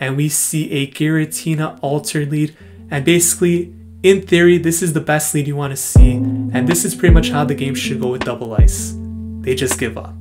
and we see a Giratina altered lead. And basically, in theory, this is the best lead you want to see. And this is pretty much how the game should go with Double Ice. They just give up.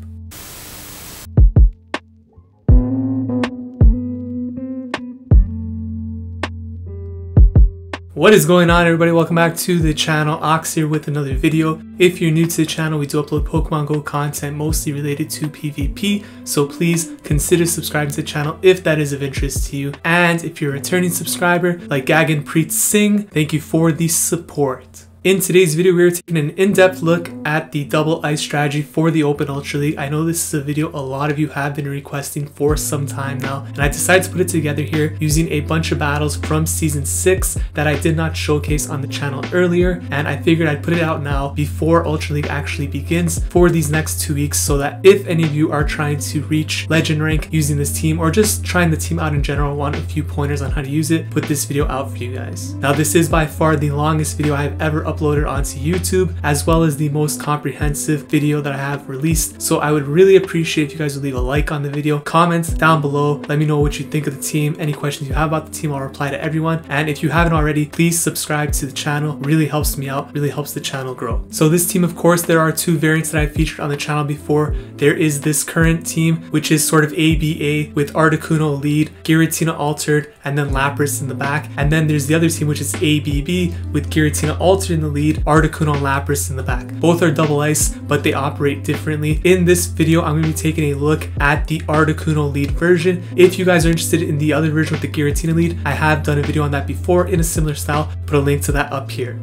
What is going on, everybody? Welcome back to the channel. Ox here with another video. If you're new to the channel, we do upload Pokemon Go content mostly related to PvP, so please consider subscribing to the channel if that is of interest to you. And if you're a returning subscriber like Gagan Preet Singh, thank you for the support. In today's video, we are taking an in-depth look at the Double Ice strategy for the Open Ultra League. I know this is a video a lot of you have been requesting for some time now, and I decided to put it together here using a bunch of battles from Season 6 that I did not showcase on the channel earlier, and I figured I'd put it out now before Ultra League actually begins for these next 2 weeks, so that if any of you are trying to reach Legend rank using this team, or just trying the team out in general, want a few pointers on how to use it, put this video out for you guys. Now, this is by far the longest video I have ever uploaded onto YouTube, as well as the most comprehensive video that I have released, so I would really appreciate if you guys would leave a like on the video, comment down below, let me know what you think of the team, any questions you have about the team. I'll reply to everyone, and if you haven't already, please subscribe to the channel. Really helps me out, really helps the channel grow. So this team, of course, there are two variants that I featured on the channel before. There is this current team, which is sort of ABA with Articuno lead, Giratina altered, and then Lapras in the back, and then there's the other team, which is ABB with Giratina altered in the lead, Articuno and Lapras in the back. Both are Double Ice, but they operate differently. In this video, I'm going to be taking a look at the Articuno lead version. If you guys are interested in the other version with the Giratina lead, I have done a video on that before in a similar style. Put a link to that up here.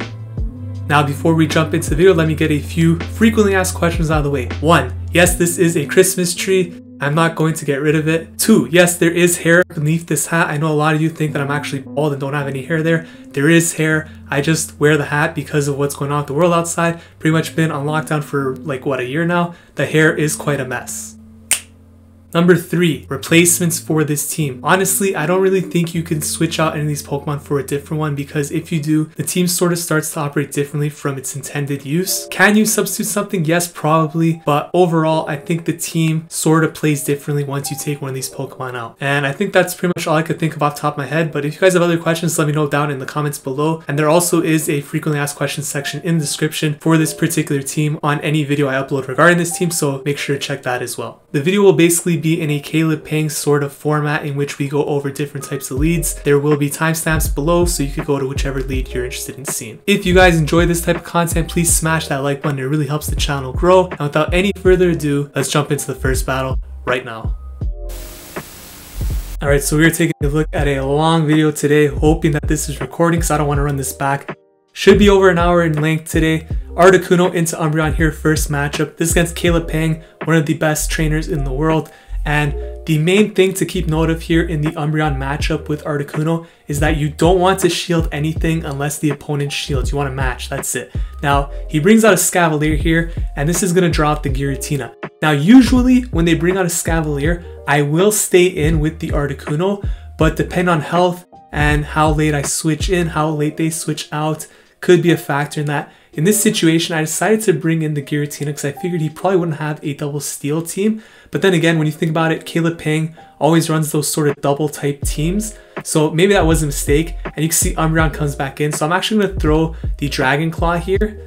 Now, before we jump into the video, let me get a few frequently asked questions out of the way. 1. Yes, this is a Christmas tree. I'm not going to get rid of it. 2. Yes, there is hair beneath this hat. I know a lot of you think that I'm actually bald and don't have any hair there. There is hair. I just wear the hat because of what's going on with the world outside. Pretty much been on lockdown for like, what, a year now? The hair is quite a mess. Number 3, replacements for this team. Honestly, I don't really think you can switch out any of these Pokemon for a different one, because if you do, the team sort of starts to operate differently from its intended use. Can you substitute something? Yes, probably, but overall, I think the team sort of plays differently once you take one of these Pokemon out. And I think that's pretty much all I could think of off the top of my head, but if you guys have other questions, let me know down in the comments below. And there also is a frequently asked questions section in the description for this particular team on any video I upload regarding this team, so make sure to check that as well. The video will basically be in a Caleb Peng sort of format in which we go over different types of leads. There will be timestamps below, so you could go to whichever lead you're interested in seeing. If you guys enjoy this type of content, please smash that like button. It really helps the channel grow. And without any further ado, let's jump into the first battle right now. Alright, so we're taking a look at a long video today, hoping that this is recording because I don't want to run this back. Should be over an hour in length today. Articuno into Umbreon here, first matchup. This is against Caleb Peng, one of the best trainers in the world. And the main thing to keep note of here in the Umbreon matchup with Articuno is that you don't want to shield anything unless the opponent shields. You want to match, that's it. Now, he brings out a Escavalier here, and this is going to draw out the Giratina. Now, usually when they bring out a Escavalier, I will stay in with the Articuno, but depending on health and how late I switch in, how late they switch out, could be a factor in that. In this situation, I decided to bring in the Giratina because I figured he probably wouldn't have a double steel team. But then again, when you think about it, Caleb Peng always runs those sort of double type teams. So maybe that was a mistake. And you can see Umbreon comes back in. So I'm actually going to throw the Dragon Claw here.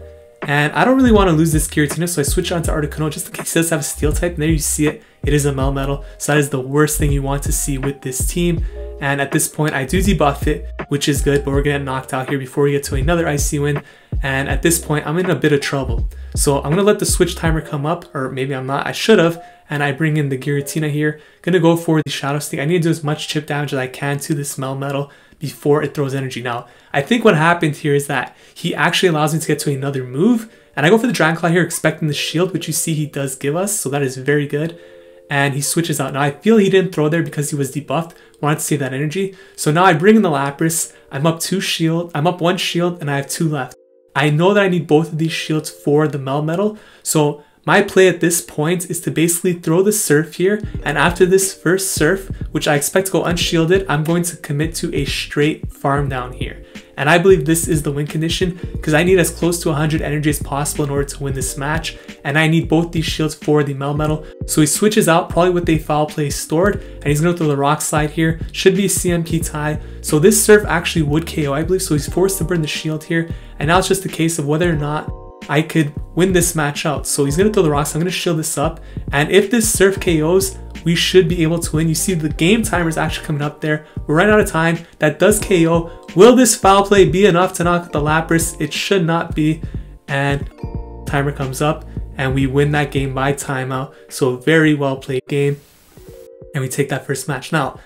And I don't really want to lose this Giratina, so I switch on to Articuno just in case he does have a steel type. And there you see it. It is a Melmetal. So that is the worst thing you want to see with this team. And at this point, I do debuff it, which is good, but we're gonna get knocked out here before we get to another Icy Wind. And at this point, I'm in a bit of trouble. So I'm gonna let the switch timer come up, or maybe I'm not, I should have. And I bring in the Giratina here. Gonna go for the Shadow Stick. I need to do as much chip damage as I can to this Melmetal before it throws energy. Now, I think what happened here is that he actually allows me to get to another move. And I go for the Dragon Claw here, expecting the shield, which you see he does give us. So that is very good. And he switches out. Now I feel he didn't throw there because he was debuffed. Wanted to save that energy. So now I bring in the Lapras. I'm up 2 shield. I'm up 1 shield and I have 2 left. I know that I need both of these shields for the Melmetal. So my play at this point is to basically throw the Surf here. And after this first Surf, which I expect to go unshielded, I'm going to commit to a straight farm down here. And I believe this is the win condition because I need as close to 100 energy as possible in order to win this match. And I need both these shields for the Melmetal. So he switches out probably with a foul play stored. And he's going to throw the Rock Slide here. Should be a CMP tie. So this Surf actually would KO, I believe. So he's forced to burn the shield here. And now it's just a case of whether or not I could win this match out. So he's going to throw the rocks. I'm going to shield this up. And if this Surf KOs, we should be able to win. You see the game timer is actually coming up there. We're running out of time. That does KO. Will this foul play be enough to knock out the Lapras? It should not be. And timer comes up and we win that game by timeout. So a very well played game. And we take that first match. Now,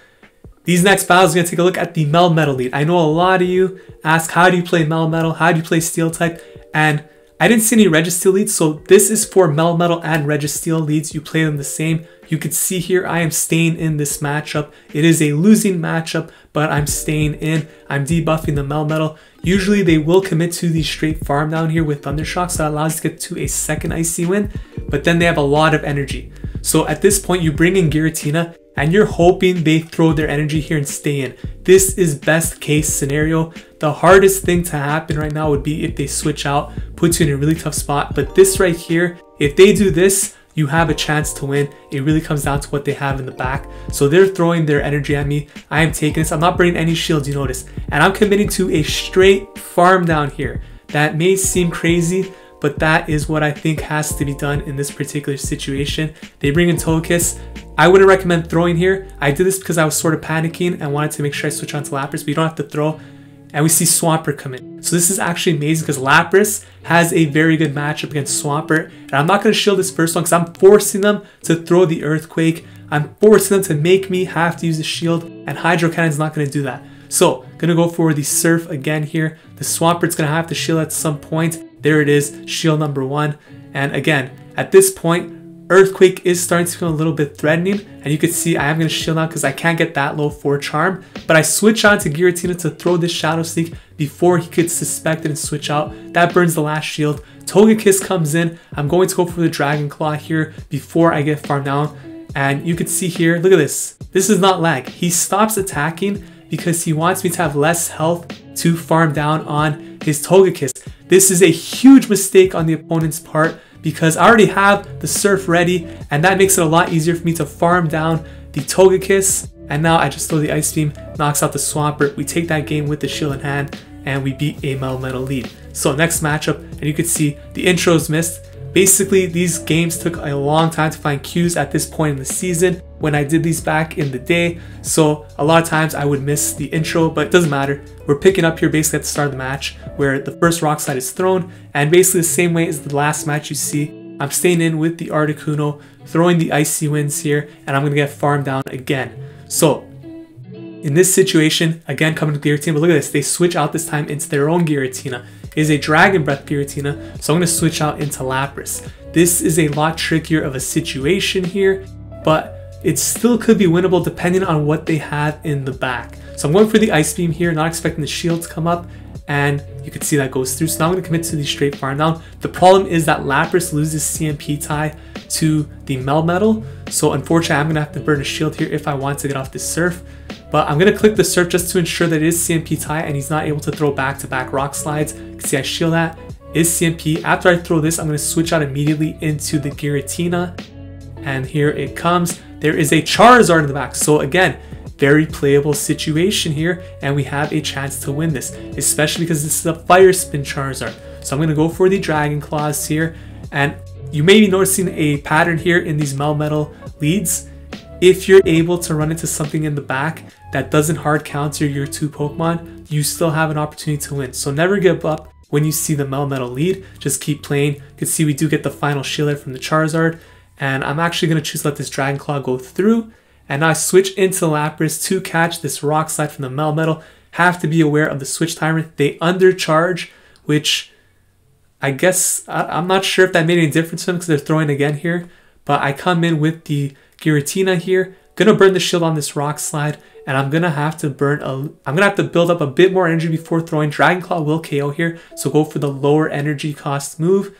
these next battles, we're going to take a look at the Melmetal lead. I know a lot of you ask, how do you play Melmetal? How do you play Steel type? And I didn't see any Registeel leads, so this is for Melmetal and Registeel leads. You play them the same. You could see here I am staying in this matchup. It is a losing matchup, but I'm staying in. I'm debuffing the Melmetal. Usually they will commit to the straight farm down here with Thundershock, so that allows you to get to a second Icy win, but then they have a lot of energy. So at this point, you bring in Giratina, and you're hoping they throw their energy here and stay in. This is best case scenario. The hardest thing to happen right now would be if they switch out, puts you in a really tough spot. But this right here, if they do this, you have a chance to win. It really comes down to what they have in the back. So they're throwing their energy at me. I am taking this. I'm not burning any shields, you notice. And I'm committing to a straight farm down here. That may seem crazy, but that is what I think has to be done in this particular situation. They bring in Togekiss. I wouldn't recommend throwing here. I did this because I was sort of panicking and wanted to make sure I switch on to Lapras, but you don't have to throw. And we see Swampert come in. So this is actually amazing because Lapras has a very good matchup against Swampert. And I'm not going to shield this first one because I'm forcing them to throw the Earthquake. I'm forcing them to make me have to use the shield, and Hydro Cannon's not going to do that. So, gonna go for the Surf again here. The Swampert's gonna have to shield at some point. There it is, shield number 1. And again, at this point, Earthquake is starting to feel a little bit threatening, and you can see I am going to shield now because I can't get that low for Charm, but I switch on to Giratina to throw this Shadow Sneak before he could suspect it and switch out. That burns the last shield. Togekiss comes in. I'm going to go for the Dragon Claw here before I get farmed down, and you can see here, look at this. This is not lag. He stops attacking because he wants me to have less health to farm down on his Togekiss. This is a huge mistake on the opponent's part, because I already have the Surf ready, and that makes it a lot easier for me to farm down the Togekiss. And now I just throw the Ice Beam, knocks out the Swampert. We take that game with the shield in hand, and we beat a Melmetal lead. So next matchup, and you can see the intros missed. Basically, these games took a long time to find queues at this point in the season when I did these back in the day. So a lot of times I would miss the intro, but it doesn't matter. We're picking up here basically at the start of the match where the first Rock Slide is thrown, and basically the same way as the last match you see, I'm staying in with the Articuno, throwing the Icy Winds here, and I'm going to get farmed down again. So in this situation, again coming to Giratina, but look at this, they switch out this time into their own Giratina. It is a Dragon Breath Giratina, so I'm going to switch out into Lapras. This is a lot trickier of a situation here, but it still could be winnable depending on what they have in the back. So I'm going for the Ice Beam here, not expecting the shield to come up, and you can see that goes through. So now I'm going to commit to the straight farm down. The problem is that Lapras loses CMP tie to the Melmetal, so unfortunately I'm going to have to burn a shield here if I want to get off this Surf. But I'm going to click the Surf just to ensure that it is CMP tie and he's not able to throw back-to-back Rock Slides. You can see I shield that. Is CMP. After I throw this, I'm going to switch out immediately into the Giratina. And here it comes. There is a Charizard in the back. So again, very playable situation here, and we have a chance to win this, especially because this is a Fire Spin Charizard. So I'm going to go for the Dragon Claws here, and you may be noticing a pattern here in these Melmetal leads. If you're able to run into something in the back that doesn't hard counter your 2 Pokemon, you still have an opportunity to win. So never give up when you see the Melmetal lead. Just keep playing. You can see we do get the final shield from the Charizard, and I'm actually going to choose to let this Dragon Claw go through. And now I switch into Lapras to catch this Rock Slide from the Melmetal. Have to be aware of the switch timer. They undercharge, which I guess, I'm not sure if that made any difference to them because they're throwing again here. But I come in with the Giratina here. Gonna burn the shield on this Rock Slide, and I'm gonna have to build up a bit more energy before throwing. Dragon Claw will KO here, so go for the lower energy cost move.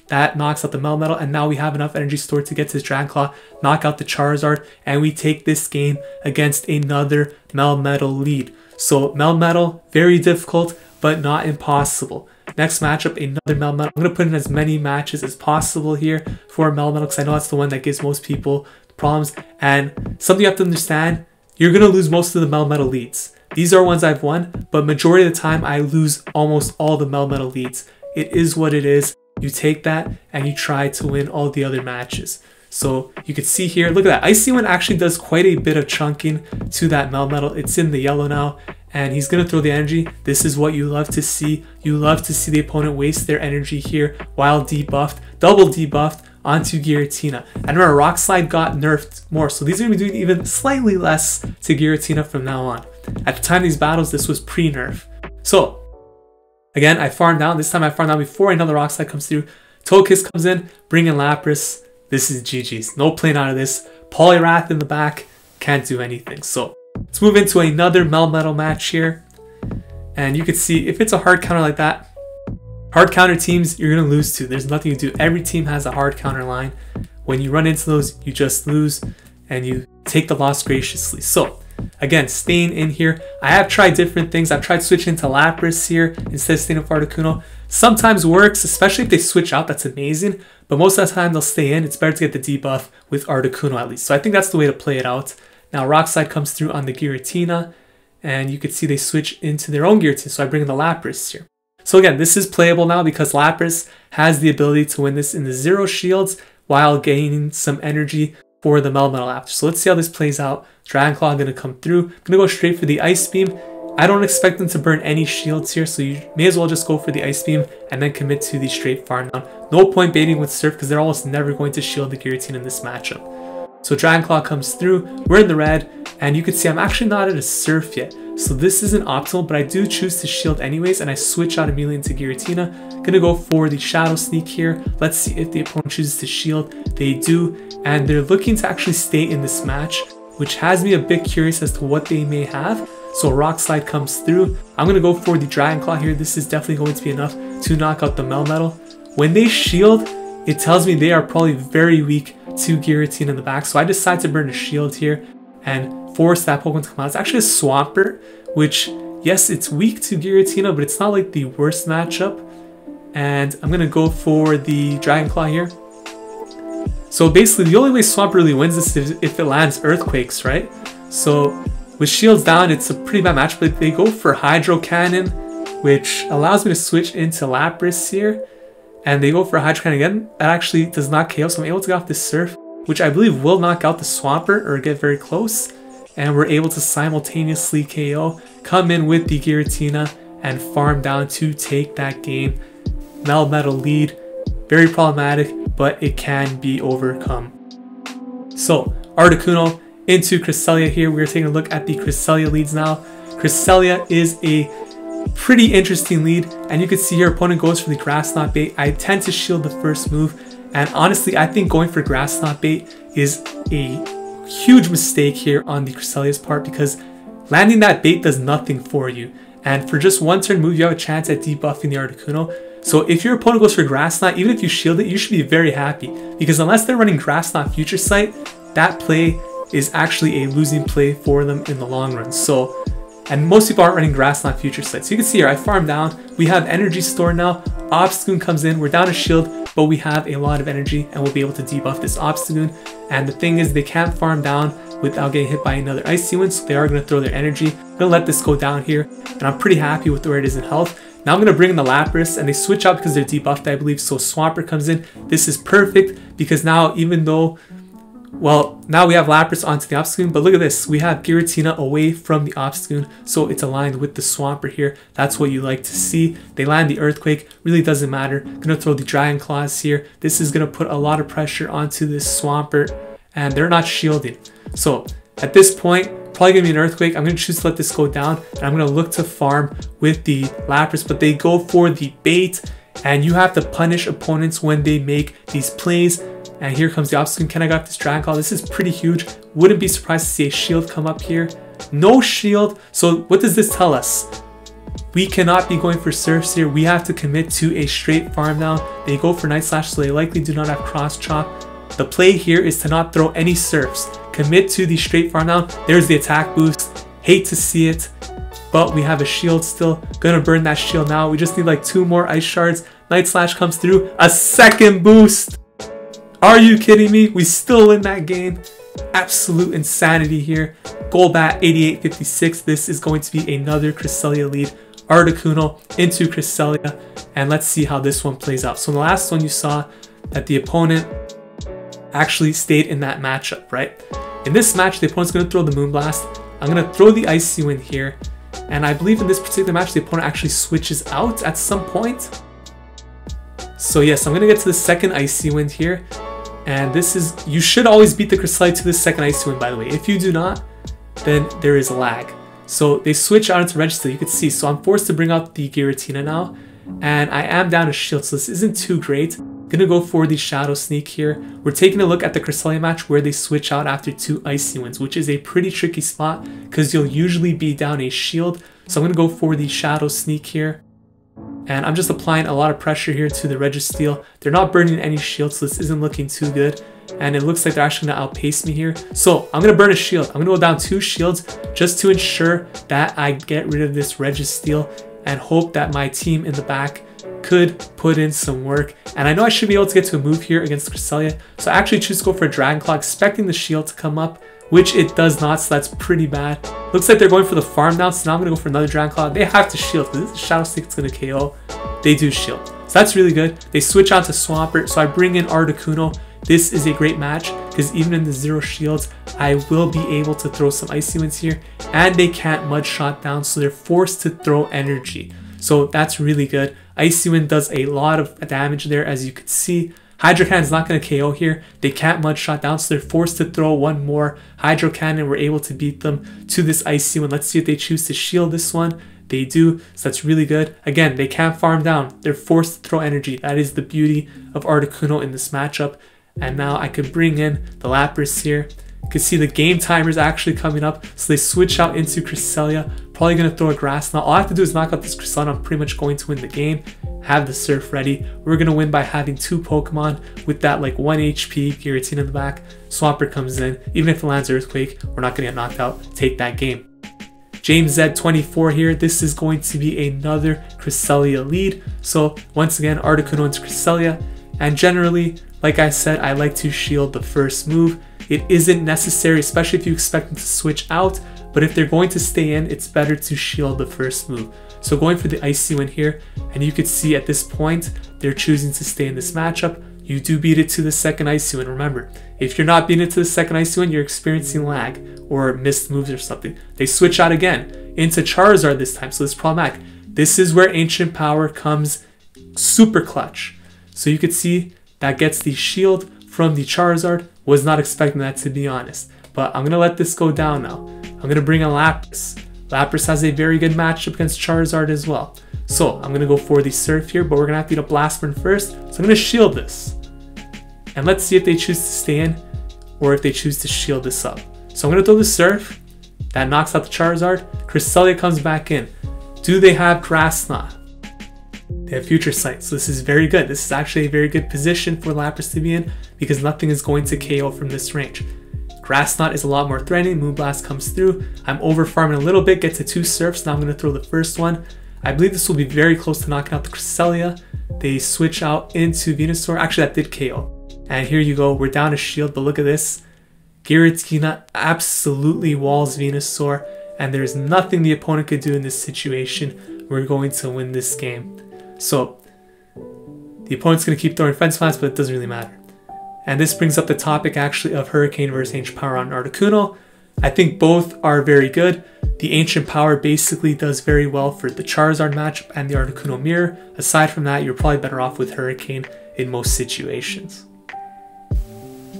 That knocks out the Melmetal, and now we have enough energy stored to get to this Dragon Claw, knock out the Charizard, and we take this game against another Melmetal lead. So Melmetal, very difficult. but not impossible. Next matchup, another Melmetal. I'm going to put in as many matches as possible here for Melmetal because I know that's the one that gives most people problems. And something you have to understand, you're going to lose most of the Melmetal leads. These are ones I've won, but majority of the time I lose almost all the Melmetal leads. It is what it is. You take that and you try to win all the other matches. So you can see here, look at that. Icy Wind actually does quite a bit of chunking to that Melmetal. It's in the yellow now, and he's going to throw the energy. This is what you love to see. You love to see the opponent waste their energy here while debuffed, double debuffed onto Giratina. And remember, Rock Slide got nerfed more, so these are going to be doing even slightly less to Giratina from now on. At the time of these battles, this was pre-nerf. So again, I farmed down. This time I farmed down before another Rock Slide comes through. Togekiss comes in, bringing Lapras. This is GG's. No playing out of this. Poliwrath in the back. Can't do anything. So let's move into another Melmetal match here. And you can see if it's a hard counter like that, hard counter teams, you're going to lose to. There's nothing to do. Every team has a hard counter line. When you run into those, you just lose and you take the loss graciously. So again, staying in here. I have tried different things. I've tried switching to Lapras here instead of staying with Articuno. Sometimes works, especially if they switch out. That's amazing. But most of the time they'll stay in. It's better to get the debuff with Articuno at least. So I think that's the way to play it out. Now Rock Slide comes through on the Giratina. And you can see they switch into their own Giratina. So I bring in the Lapras here. So again, this is playable now because Lapras has the ability to win this in the 0 shields while gaining some energy for the Melmetal after. So let's see how this plays out. Dragon Claw going to come through. I'm going to go straight for the Ice Beam. I don't expect them to burn any shields here, so you may as well just go for the Ice Beam and then commit to the straight farm down. No point baiting with Surf because they're almost never going to shield the Giratina in this matchup. So Dragon Claw comes through. We're in the red, and you can see I'm actually not at a Surf yet. So this isn't optimal, but I do choose to shield anyways, and I switch out immediately into Giratina. Gonna go for the Shadow Sneak here. Let's see if the opponent chooses to shield. They do, and they're looking to actually stay in this match, which has me a bit curious as to what they may have. So Rock Slide comes through. I'm going to go for the Dragon Claw here. This is definitely going to be enough to knock out the Melmetal. When they shield, it tells me they are probably very weak to Giratina in the back. So I decide to burn a shield here and force that Pokemon to come out. It's actually a Swampert, which, yes, it's weak to Giratina, but it's not like the worst matchup. And I'm going to go for the Dragon Claw here. So basically, the only way Swampert really wins this is if it lands Earthquakes, right? So with shields down, it's a pretty bad match, but they go for Hydro Cannon, which allows me to switch into Lapras here. And they go for Hydro Cannon again. That actually does not KO, so I'm able to get off the Surf, which I believe will knock out the Swampert or get very close. And we're able to simultaneously KO, come in with the Giratina, and farm down to take that game. Melmetal lead, very problematic, but it can be overcome. So Articuno into Cresselia here. We're taking a look at the Cresselia leads now. Cresselia is a pretty interesting lead, and you can see your opponent goes for the Grass Knot Bait. I tend to shield the first move, and honestly, I think going for Grass Knot Bait is a huge mistake here on the Cresselia's part because landing that bait does nothing for you. And for just one turn move, you have a chance at debuffing the Articuno. So if your opponent goes for Grass Knot, even if you shield it, you should be very happy because unless they're running Grass Knot Future Sight, that play is actually a losing play for them in the long run. So, and most people aren't running Grass Knot Future Sight. So you can see here, I farm down. We have energy stored now. Obstagoon comes in. We're down a shield, but we have a lot of energy and we'll be able to debuff this Obstagoon. And the thing is, they can't farm down without getting hit by another Icy Wind, so they are going to throw their energy. I'm going to let this go down here, and I'm pretty happy with where it is in health. Now I'm going to bring in the Lapras, and they switch out because they're debuffed, I believe, so Swampert comes in. This is perfect because now, even though, well, now we have Lapras onto the Obstagoon, but look at this. We have Giratina away from the Obstagoon, so it's aligned with the Swampert here. That's what you like to see. They land the Earthquake, really doesn't matter. I'm going to throw the Dragon Claws here. This is going to put a lot of pressure onto this Swampert, and they're not shielding. So at this point, probably going to be an Earthquake. I'm going to choose to let this go down, and I'm going to look to farm with the Lapras, but they go for the bait, and you have to punish opponents when they make these plays. And here comes the Obstagoon. Can I get this Dragon Claw? This is pretty huge. Wouldn't be surprised to see a shield come up here. No shield. So what does this tell us? We cannot be going for Surfs here. We have to commit to a straight farm down. They go for Night Slash, so they likely do not have Cross Chop. The play here is to not throw any Surfs. Commit to the straight farm down. There's the attack boost. Hate to see it. but we have a shield still. Gonna burn that shield now. We just need like 2 more ice shards. Night Slash comes through. A second boost. Are you kidding me? We still win that game. Absolute insanity here. Golbat 88-56. This is going to be another Cresselia lead. Articuno into Cresselia. And let's see how this one plays out. So in the last one you saw that the opponent actually stayed in that matchup, right? In this match, the opponent's going to throw the Moonblast. I'm going to throw the Icy Wind here. And I believe in this particular match, the opponent actually switches out at some point. So yes, I'm going to get to the second Icy Wind here. And this is, you should always beat the Cresselia to the second Icy Wind, by the way. If you do not, then there is lag. So they switch out into Registeel, you can see. So I'm forced to bring out the Giratina now. And I am down a shield, so this isn't too great. Gonna go for the Shadow Sneak here. We're taking a look at the Cresselia match where they switch out after 2 Icy Winds, which is a pretty tricky spot because you'll usually be down a shield. So I'm gonna go for the Shadow Sneak here. And I'm just applying a lot of pressure here to the Registeel. They're not burning any shields, so this isn't looking too good. And it looks like they're actually gonna outpace me here. So I'm gonna burn a shield. I'm gonna go down 2 shields just to ensure that I get rid of this Registeel and hope that my team in the back could put in some work. And I know I should be able to get to a move here against Cresselia, so I actually choose to go for a Dragon Claw, expecting the shield to come up, which it does not, so that's pretty bad. Looks like they're going for the farm now, so now I'm going to go for another Dragon Claw. They have to shield, because this is Shadow Stick is going to KO. They do shield, so that's really good. They switch on to Swampert, so I bring in Articuno. This is a great match, because even in the 0 shields, I will be able to throw some Icy Winds here, and they can't Mud Shot down, so they're forced to throw energy. So that's really good. Icy Wind does a lot of damage there, as you can see. Hydro Cannon is not going to KO here. They can't Mud Shot down, so they're forced to throw one more Hydro Cannon. We're able to beat them to this Icy Wind. Let's see if they choose to shield this one. They do, so that's really good. Again, they can't farm down. They're forced to throw energy. That is the beauty of Articuno in this matchup. And now I could bring in the Lapras here. You can see the game timer is actually coming up, so they switch out into Cresselia. Probably going to throw a Grass Knot. All I have to do is knock out this Cresselia. I'm pretty much going to win the game. Have the Surf ready. We're going to win by having 2 Pokemon with that like 1 HP Giratina in the back. Swampert comes in. Even if it lands Earthquake, we're not going to get knocked out. Take that game. James Z24 here. This is going to be another Cresselia lead. So once again, Articuno into Cresselia. And generally, like I said, I like to shield the first move. It isn't necessary, especially if you expect them to switch out, but if they're going to stay in, it's better to shield the first move. So going for the Icy Wind here, and you can see at this point, they're choosing to stay in this matchup. You do beat it to the second Icy Wind. Remember, if you're not beating it to the second Icy Wind, you're experiencing lag or missed moves or something. They switch out again into Charizard this time, so this is problematic. This is where Ancient Power comes super clutch. So you can see that gets the shield from the Charizard. Was not expecting that, to be honest. But I'm going to let this go down now. I'm going to bring in Lapras. Lapras has a very good matchup against Charizard as well. So I'm going to go for the Surf here, but we're going to have to beat a Blast Burn first. So I'm going to shield this. And let's see if they choose to stay in or if they choose to shield this up. So I'm going to throw the Surf. That knocks out the Charizard. Cresselia comes back in. Do they have Grass Knot? They have Future Sight, so this is very good. This is actually a very good position for Lapras to be in because nothing is going to KO from this range. Grass Knot is a lot more threatening. Moonblast comes through. I'm over farming a little bit, get to 2 Surfs. Now I'm going to throw the first one. I believe this will be very close to knocking out the Cresselia. They switch out into Venusaur. Actually, that did KO. And here you go. We're down a shield, but look at this. Giratina absolutely walls Venusaur, and there's nothing the opponent could do in this situation. We're going to win this game. So the opponent's going to keep throwing Fence Plants, but it doesn't really matter. And this brings up the topic actually of Hurricane versus Ancient Power on Articuno. I think both are very good. The Ancient Power basically does very well for the Charizard matchup and the Articuno mirror. Aside from that, you're probably better off with Hurricane in most situations.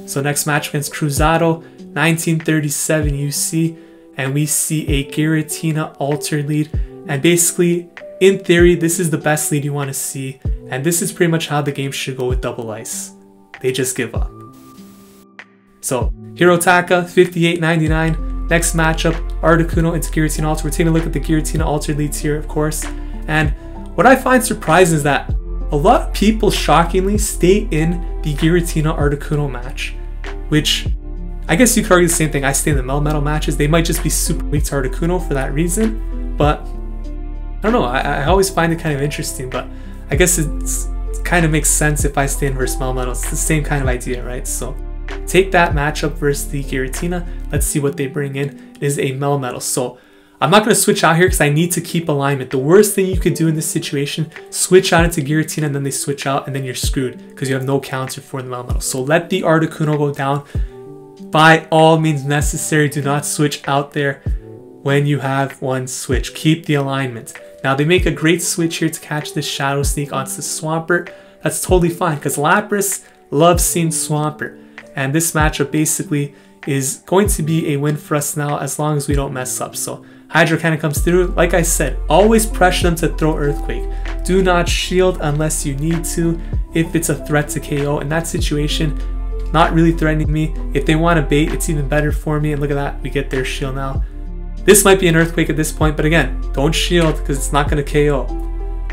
So next match against Cruzado, 1937 UC, and we see a Giratina Altered Lead. And basically, in theory, this is the best lead you want to see, and this is pretty much how the game should go with Double Ice. They just give up. So, Hirotaka, 58.99. Next matchup, Articuno into Giratina Altered. We're taking a look at the Giratina Altered leads here, of course. And what I find surprising is that a lot of people, shockingly, stay in the Giratina Articuno match, which I guess you could argue the same thing. I stay in the Melmetal matches. They might just be super weak to Articuno for that reason. But I don't know, I always find it kind of interesting, but I guess it kind of makes sense if I stand versus Melmetal. It's the same kind of idea, right? So take that matchup versus the Giratina. Let's see what they bring in. It is a Melmetal. So I'm not going to switch out here because I need to keep alignment. The worst thing you could do in this situation, switch out into Giratina and then they switch out and then you're screwed because you have no counter for the Melmetal. So let the Articuno go down. By all means necessary, do not switch out there when you have one switch. Keep the alignment. Now they make a great switch here to catch this Shadow Sneak onto the Swampert. That's totally fine because Lapras loves seeing Swampert. And this matchup basically is going to be a win for us now as long as we don't mess up. So Hydro Cannon comes through. Like I said, always pressure them to throw Earthquake. Do not shield unless you need to if it's a threat to KO. In that situation, not really threatening me. If they want to bait, it's even better for me. And look at that, we get their shield now. This might be an Earthquake at this point, but again, don't shield because it's not going to KO.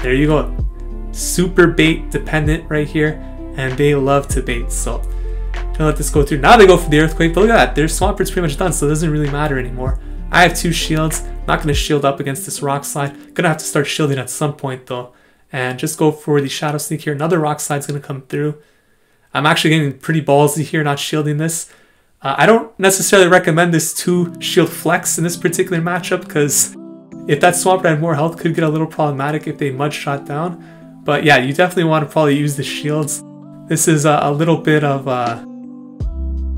There you go. Super bait dependent right here, and they love to bait. So gonna let this go through. Now they go for the Earthquake, but look at that, their Swampert's pretty much done, so it doesn't really matter anymore. I have 2 shields, not going to shield up against this Rock Slide. Gonna have to start shielding at some point though, and just go for the Shadow Sneak here. Another Rock Slide's gonna come through. I'm actually getting pretty ballsy here, not shielding this. I don't necessarily recommend this 2 shield flex in this particular matchup because if that Swampert had more health, could get a little problematic if they mud shot down. But yeah, you definitely want to probably use the shields. This is a little bit of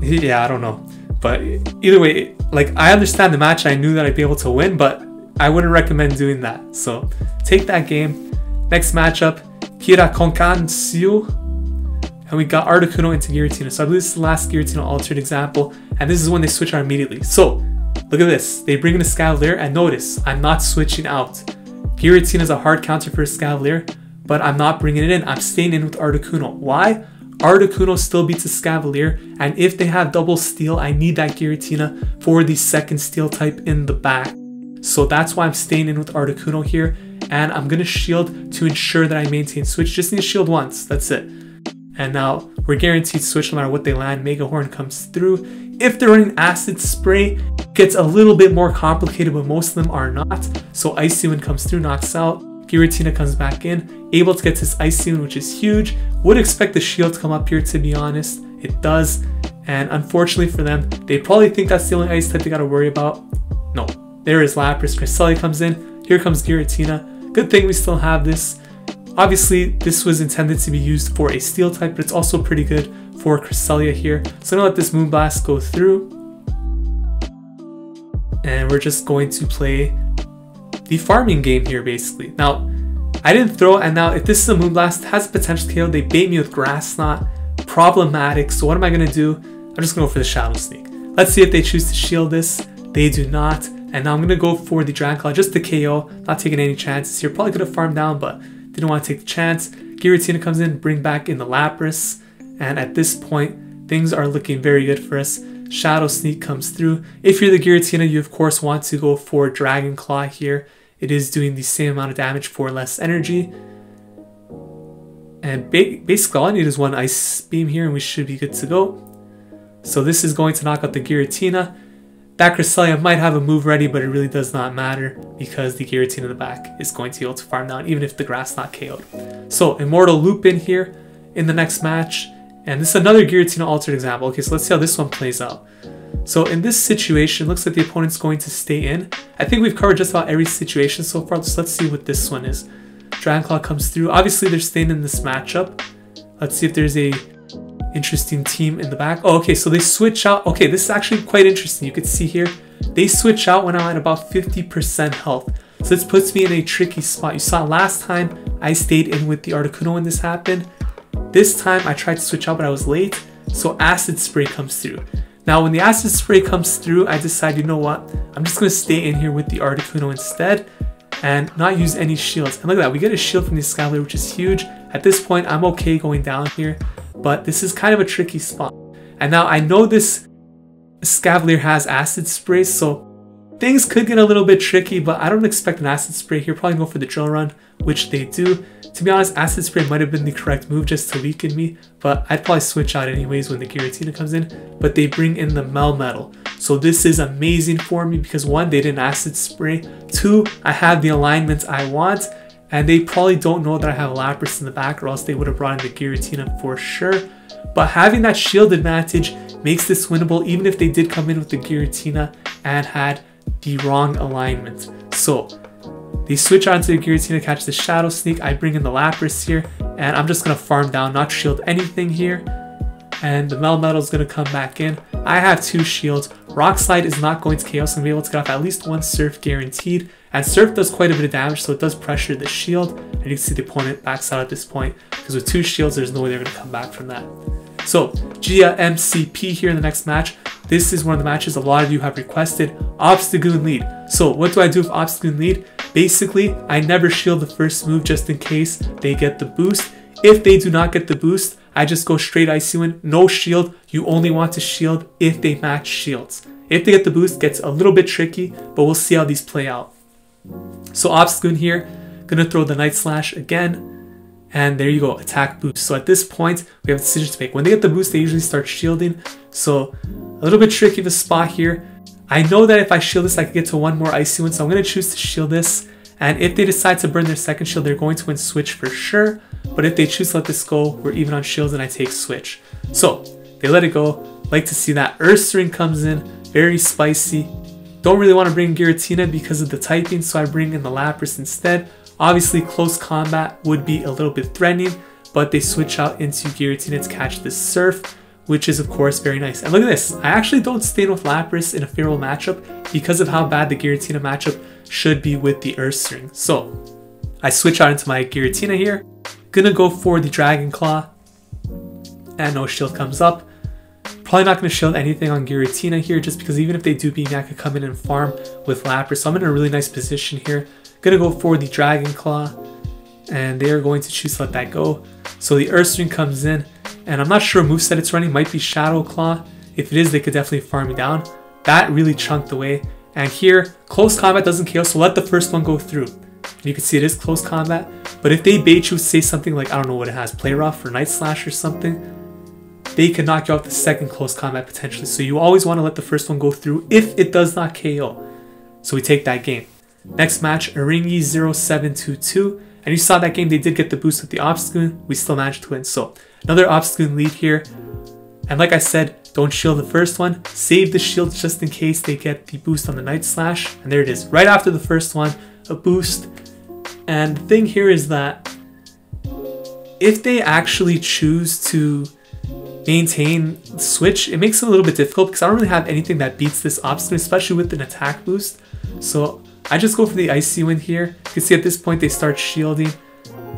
yeah, I don't know. But either way, like, I understand the match. I knew that I'd be able to win, but I wouldn't recommend doing that. So take that game. Next matchup, Kira Konkansiu. And we got Articuno into Giratina. So I believe this is the last Giratina altered example. And this is when they switch out immediately. So look at this. They bring in a Escavalier, and notice I'm not switching out. Giratina is a hard counter for Escavalier, but I'm not bringing it in. I'm staying in with Articuno. Why? Articuno still beats Escavalier, and if they have double steel, I need that Giratina for the second steel type in the back. So that's why I'm staying in with Articuno here, and I'm going to shield to ensure that I maintain switch. Just need to shield once, that's it. And now we're guaranteed switch no matter what they land. Mega Horn comes through. If they're running Acid Spray, it gets a little bit more complicated, but most of them are not. So Icy Wind comes through, knocks out. Giratina comes back in, able to get this Icy Wind, which is huge. Would expect the shield to come up here, to be honest. It does. And unfortunately for them, they probably think that's the only ice type they got to worry about. No, there is Lapras. Cresselia comes in. Here comes Giratina. Good thing we still have this. Obviously, this was intended to be used for a steel type, but it's also pretty good for Cresselia here. So I'm going to let this Moonblast go through. And we're just going to play the farming game here, basically. Now, I didn't throw, and now if this is a Moonblast, it has potential to KO. They bait me with Grass Knot. Problematic. So what am I going to do? I'm just going to go for the Shadow Sneak. Let's see if they choose to shield this. They do not. And now I'm going to go for the Dragon Claw just to KO. Not taking any chances here. Probably could have farmed down, but didn't want to take the chance. Giratina comes in, bring back in the Lapras. And at this point, things are looking very good for us. Shadow Sneak comes through. If you're the Giratina, you of course want to go for Dragon Claw here. It is doing the same amount of damage for less energy. And basically all I need is one Ice Beam here and we should be good to go. So this is going to knock out the Giratina. That Cresselia might have a move ready, but it really does not matter because the Giratina in the back is going to be able to farm down even if the Grass not KO'd. So Immortal Lupin here in the next match. And this is another Giratina altered example. Okay, so let's see how this one plays out. So in this situation, looks like the opponent's going to stay in. I think we've covered just about every situation so far, so let's see what this one is. Dragon Claw comes through. Obviously, they're staying in this matchup. Let's see if there's a interesting team in the back. Oh, okay, so they switch out. Okay, this is actually quite interesting. You can see here, they switch out when I'm at about 50% health. So this puts me in a tricky spot. You saw last time I stayed in with the Articuno when this happened. This time I tried to switch out, but I was late. So Acid Spray comes through. Now, when the Acid Spray comes through, I decide, you know what? I'm just going to stay in here with the Articuno instead and not use any shields. And look at that, we get a shield from the Escavalier, which is huge. At this point, I'm okay going down here, but this is kind of a tricky spot. And now I know this Escavalier has Acid Spray, so things could get a little bit tricky, but I don't expect an Acid Spray here. Probably go for the Drill Run, which they do. To be honest, Acid Spray might have been the correct move just to weaken me, but I'd probably switch out anyways when the Giratina comes in. But they bring in the Melmetal. So this is amazing for me because 1, they didn't Acid Spray. 2, I have the alignment I want, and they probably don't know that I have Lapras in the back, or else they would have brought in the Giratina for sure. But having that shield advantage makes this winnable, even if they did come in with the Giratina and had the wrong alignment. So they switch on to the Giratina, catch the Shadow Sneak. I bring in the Lapras here, and I'm just going to farm down, not shield anything here. And the Melmetal is going to come back in. I have 2 shields. Rock Slide is not going to KO, so I'm going to be able to get off at least 1 Surf guaranteed. And Surf does quite a bit of damage, so it does pressure the shield. And you can see the opponent backs out at this point, because with 2 shields, there's no way they're going to come back from that. So, Gia MCP here in the next match. This is one of the matches a lot of you have requested. Obstagoon Lead. So, what do I do with Obstagoon Lead? Basically, I never shield the first move just in case they get the boost. If they do not get the boost, I just go straight Icy Wind, no shield. You only want to shield if they match shields. If they get the boost, it gets a little bit tricky, but we'll see how these play out. So Obstagoon here, gonna throw the Night Slash again, and there you go, attack boost. So at this point, we have a decision to make. When they get the boost, they usually start shielding. So a little bit tricky of a spot here. I know that if I shield this, I can get to 1 more Icy Wind, so I'm gonna choose to shield this. And if they decide to burn their second shield, they're going to win Switch for sure. But if they choose to let this go, we're even on shields and I take Switch. So they let it go. Like to see that. Ursaring comes in, very spicy. Don't really want to bring Giratina because of the typing, so I bring in the Lapras instead. Obviously, close combat would be a little bit threatening, but they switch out into Giratina to catch the Surf, which is of course very nice. And look at this. I actually don't stay with Lapras in a favorable matchup because of how bad the Giratina matchup should be with the Ursaring. So I switch out into my Giratina here. Gonna go for the Dragon Claw. And no shield comes up. Probably not gonna shield anything on Giratina here just because even if they do beat me, I could come in and farm with Lapras. So I'm in a really nice position here. Gonna go for the Dragon Claw. And they are going to choose to let that go. So the Ursaring comes in. And I'm not sure what moveset it's running. Might be Shadow Claw. If it is, they could definitely farm me down. That really chunked away. And here, close combat doesn't KO, so let the first one go through. And you can see it is close combat. But if they bait you, say something like, I don't know what it has, Poliwrath or Night Slash or something, they can knock you out the second close combat potentially. So you always want to let the first one go through if it does not KO. So we take that game. Next match, Aringi 0722. And you saw that game, they did get the boost with the Obstagoon. We still managed to win. So another Obstagoon lead here. And like I said, don't shield the first one. Save the shields just in case they get the boost on the Night Slash. And there it is. Right after the first one, a boost. And the thing here is that if they actually choose to maintain Switch, it makes it a little bit difficult because I don't really have anything that beats this Obstagoon, especially with an attack boost. So I just go for the Icy Wind here. You can see at this point they start shielding.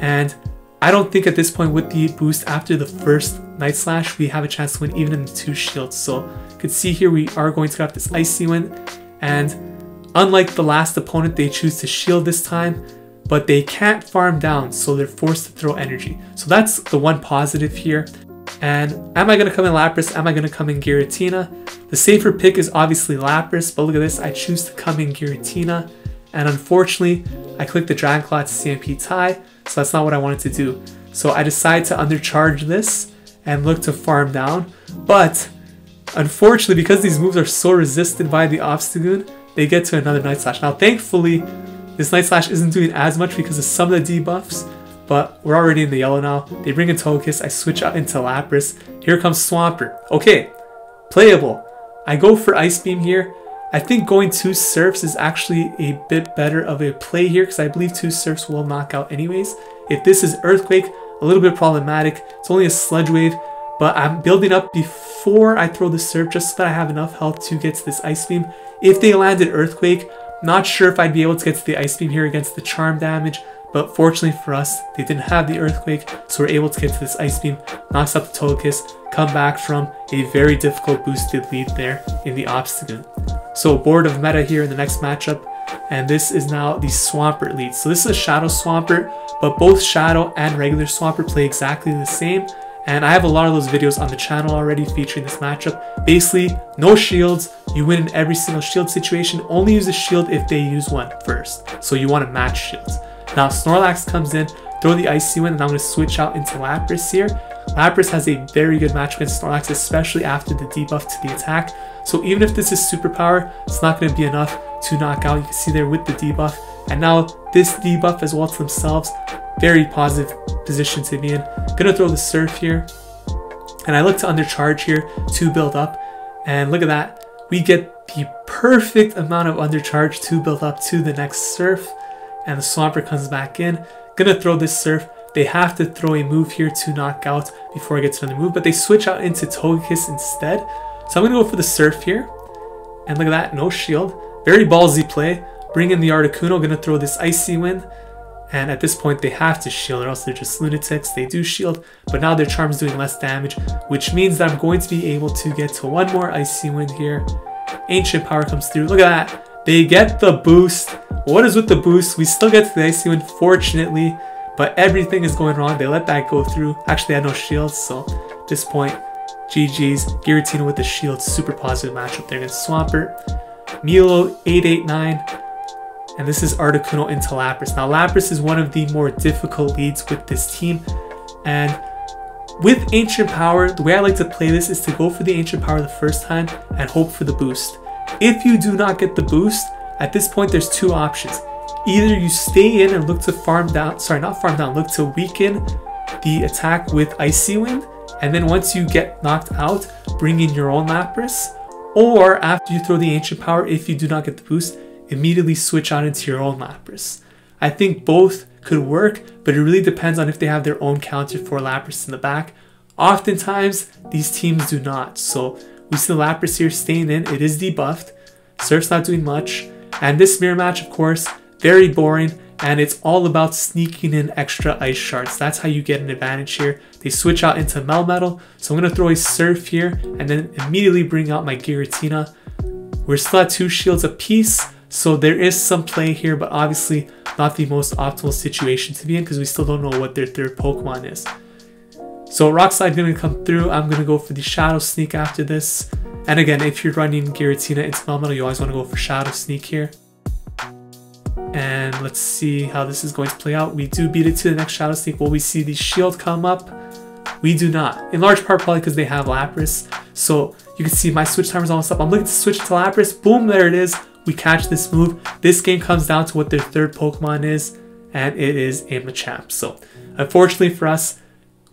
And I don't think at this point with the boost after the first Night Slash, we have a chance to win even in the 2 shields. So you can see here we are going to get off this Icy Wind. And unlike the last opponent, they choose to shield this time. But they can't farm down, so they're forced to throw energy. So that's the one positive here. And am I going to come in Lapras? Am I going to come in Giratina? The safer pick is obviously Lapras, but look at this. I choose to come in Giratina. And unfortunately, I clicked the Dragon Claw to CMP tie, so that's not what I wanted to do. So I decided to undercharge this and look to farm down. But unfortunately, because these moves are so resisted by the Obstagoon, they get to another Night Slash. Now, thankfully, this Night Slash isn't doing as much because of some of the debuffs, but we're already in the yellow now. They bring in Togekiss, I switch out into Lapras. Here comes Swampert. Okay, playable. I go for Ice Beam here. I think going 2 Surfs is actually a bit better of a play here because I believe 2 Surfs will knock out anyways. If this is Earthquake, a little bit problematic. It's only a Sludge Wave, but I'm building up before I throw the Surf just so that I have enough health to get to this Ice Beam. If they landed Earthquake, not sure if I'd be able to get to the Ice Beam here against the Charm damage, but fortunately for us, they didn't have the Earthquake, so we're able to get to this Ice Beam, knocks out the Togekiss, come back from a very difficult boosted lead there in the Obstagoon. So board of meta here in the next matchup, and this is now the Swampert lead. So this is a Shadow Swampert, but both Shadow and regular Swampert play exactly the same, and I have a lot of those videos on the channel already featuring this matchup. Basically, no shields, You win in every single shield situation. Only use a shield if they use one first. So you want to match shields. Now Snorlax comes in, throw the Icy Wind, and I'm going to switch out into Lapras here. Lapras has a very good match against Snorlax, especially after the debuff to the attack. So even if this is superpower, it's not going to be enough to knock out. You can see there with the debuff. And now this debuff as well to themselves, very positive position to be in. Gonna throw the Surf here. And I look to undercharge here to build up. And look at that. We get the perfect amount of undercharge to build up to the next Surf. And the Swampert comes back in. Gonna throw this Surf. They have to throw a move here to knock out before I get to another move, but they switch out into Togekiss instead. So I'm gonna go for the Surf here. And look at that, no shield. Very ballsy play. Bring in the Articuno, gonna throw this Icy Wind. And at this point they have to shield or else they're just lunatics. They do shield, but now their Charm's doing less damage, which means that I'm going to be able to get to one more Icy Wind here. Ancient Power comes through. Look at that. They get the boost. What is with the boost? We still get to the Icy Wind, fortunately, but everything is going wrong. They let that go through. Actually, they had no shields, so at this point, GG's. Giratina with the shield. Super positive matchup there against Swampert. Milo 889. And this is Articuno into Lapras. Now Lapras is one of the more difficult leads with this team. And with Ancient Power, the way I like to play this is to go for the Ancient Power the first time and hope for the boost. If you do not get the boost, at this point there's two options. Either you stay in and look to look to weaken the attack with Icy Wind, and then once you get knocked out, bring in your own Lapras. Or after you throw the Ancient Power, if you do not get the boost, immediately switch out into your own Lapras. I think both could work, but it really depends on if they have their own counter for Lapras in the back. Oftentimes, these teams do not. So we see the Lapras here staying in. It is debuffed. Surf's not doing much. And this mirror match, of course, very boring. And it's all about sneaking in extra ice shards. That's how you get an advantage here. They switch out into Melmetal. So I'm going to throw a Surf here and then immediately bring out my Giratina. We're still at 2 shields apiece. So there is some play here, but obviously not the most optimal situation to be in because we still don't know what their third Pokemon is. So Rock Slide going to come through. I'm going to go for the Shadow Sneak after this. And again, if you're running Giratina into Melmetal, you always want to go for Shadow Sneak here. And let's see how this is going to play out. We do beat it to the next Shadow Sneak. Will we see the shield come up? We do not. In large part probably because they have Lapras. So you can see my switch timer is almost up. I'm looking to switch to Lapras. Boom, there it is. We catch this move. This game comes down to what their third Pokemon is, and it is a Machamp. So unfortunately for us,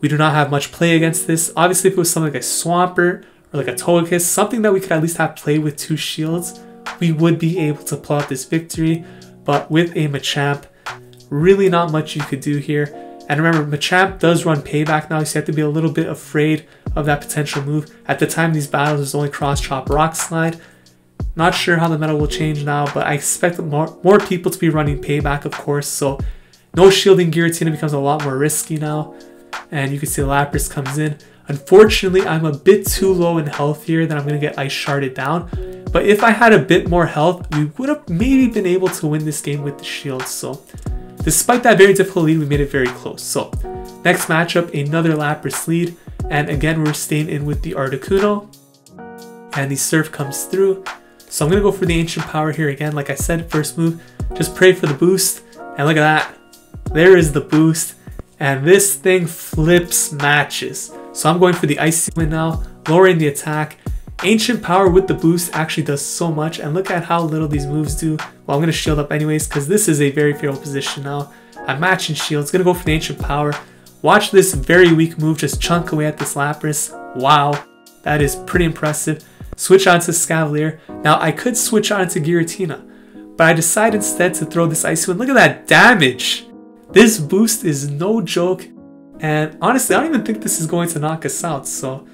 we do not have much play against this. Obviously if it was something like a Swampert or like a Togekiss, something that we could at least have played with 2 shields, we would be able to pull out this victory. But with a Machamp, really not much you could do here. And remember, Machamp does run payback now, so you have to be a little bit afraid of that potential move. At the time of these battles, there's only Cross Chop, Rock Slide. Not sure how the meta will change now, but I expect more people to be running payback, of course. So no shielding Giratina becomes a lot more risky now. And you can see Lapras comes in. Unfortunately, I'm a bit too low in health here that I'm going to get Ice Sharded down. But if I had a bit more health, we would have maybe been able to win this game with the shield. So despite that very difficult lead, we made it very close. So next matchup, another Lapras lead. And again, we're staying in with the Articuno. And the Surf comes through. So I'm going to go for the Ancient Power here again. Like I said, first move, just pray for the boost. And look at that. There is the boost. And this thing flips matches. So I'm going for the Icy Wind now, lowering the attack. Ancient Power with the boost actually does so much. And look at how little these moves do. Well, I'm going to shield up anyways because this is a very favorable position now. I'm matching shields. Going to go for the Ancient Power. Watch this very weak move just chunk away at this Lapras. Wow. That is pretty impressive. Switch on to Escavalier. Now I could switch on to Giratina, but I decided instead to throw this Icy Wind. Look at that damage. This boost is no joke. And honestly, I don't even think this is going to knock us out. So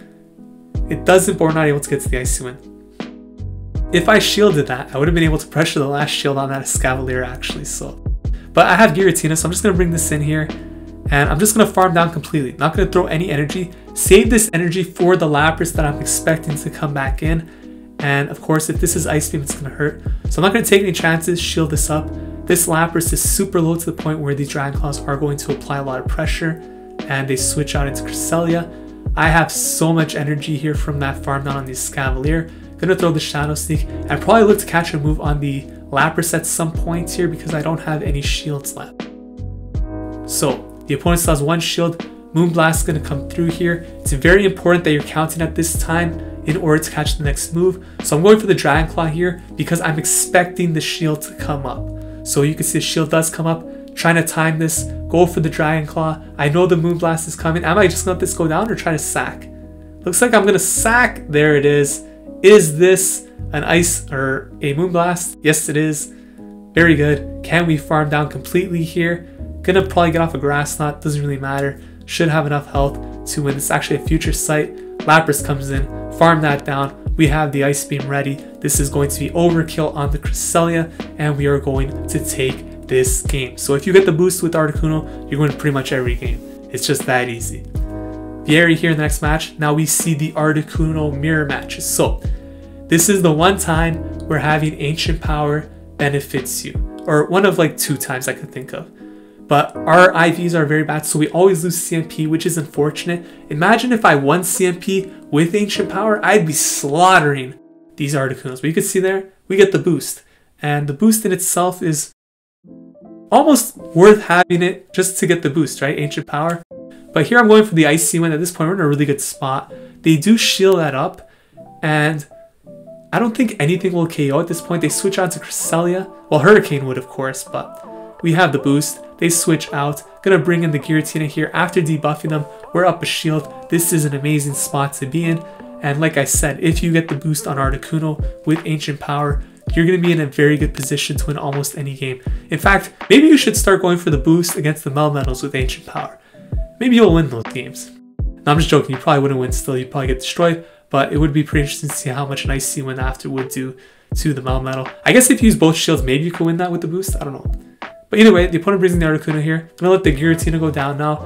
it doesn't, but we're not able to get to the Icy Wind. If I shielded that, I would have been able to pressure the last shield on that Escavalier actually. So, but I have Giratina, so I'm just going to bring this in here. And I'm just going to farm down completely. Not going to throw any energy. Save this energy for the Lapras that I'm expecting to come back in. And of course, if this is Ice Beam, it's going to hurt. So I'm not going to take any chances, shield this up. This Lapras is super low to the point where these Dragon Claws are going to apply a lot of pressure. And they switch out into Cresselia. I have so much energy here from that farm down on the Escavalier. Gonna throw the Shadow Sneak and probably look to catch a move on the Lapras at some point here because I don't have any shields left. So the opponent still has one shield. Moonblast is going to come through here. It's very important that you're counting at this time in order to catch the next move. So I'm going for the Dragon Claw here because I'm expecting the shield to come up. So you can see the shield does come up. Trying to time this, go for the Dragon Claw. I know the Moonblast is coming. Am I just going to let this go down or try to sack? Looks like I'm going to sack. There it is. Is this an Ice or a Moonblast? Yes, it is. Very good. Can we farm down completely here? Gonna probably get off a Grass Knot. Doesn't really matter. Should have enough health to win. This is actually a future sight. Lapras comes in. Farm that down. We have the Ice Beam ready. This is going to be overkill on the Cresselia, and we are going to take this game. So if you get the boost with Articuno, you're going to pretty much every game. It's just that easy. The area here in the next match. Now we see the Articuno mirror matches. So this is the one time where having Ancient Power benefits you, or one of like 2 times I could think of. But our IVs are very bad, so we always lose CMP, which is unfortunate. Imagine if I won CMP with Ancient Power, I'd be slaughtering these Articunos. But you can see there, we get the boost. And the boost in itself is almost worth having it just to get the boost, right? Ancient Power. But here I'm going for the Icy Wind. At this point, we're in a really good spot. They do shield that up, and I don't think anything will KO at this point. They switch on to Cresselia. Well, Hurricane would, of course, but we have the boost. They switch out. Gonna bring in the Giratina here. After debuffing them, we're up a shield. This is an amazing spot to be in. And like I said, if you get the boost on Articuno with Ancient Power, you're gonna be in a very good position to win almost any game. In fact, maybe you should start going for the boost against the Melmetals with Ancient Power. Maybe you'll win those games. No, I'm just joking. You probably wouldn't win still. You'd probably get destroyed. But it would be pretty interesting to see how much an Icy Wind after would do to the Melmetal. I guess if you use both shields, maybe you could win that with the boost. I don't know. But either way, the opponent brings in the Articuno here. Gonna let the Giratina go down now.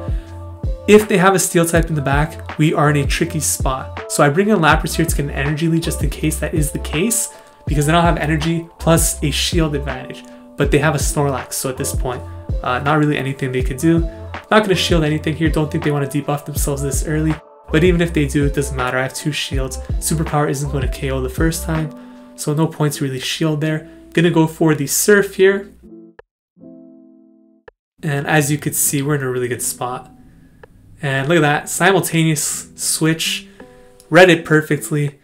If they have a Steel type in the back, we are in a tricky spot. So I bring in Lapras here to get an energy lead just in case that is the case, because they don't have energy plus a shield advantage. But they have a Snorlax, so at this point, not really anything they could do. Not gonna shield anything here. Don't think they want to debuff themselves this early. But even if they do, it doesn't matter. I have 2 shields. Superpower isn't going to KO the first time, so no point to really shield there. Gonna go for the Surf here. And as you could see, we're in a really good spot. And look at that, simultaneous switch. Read it perfectly.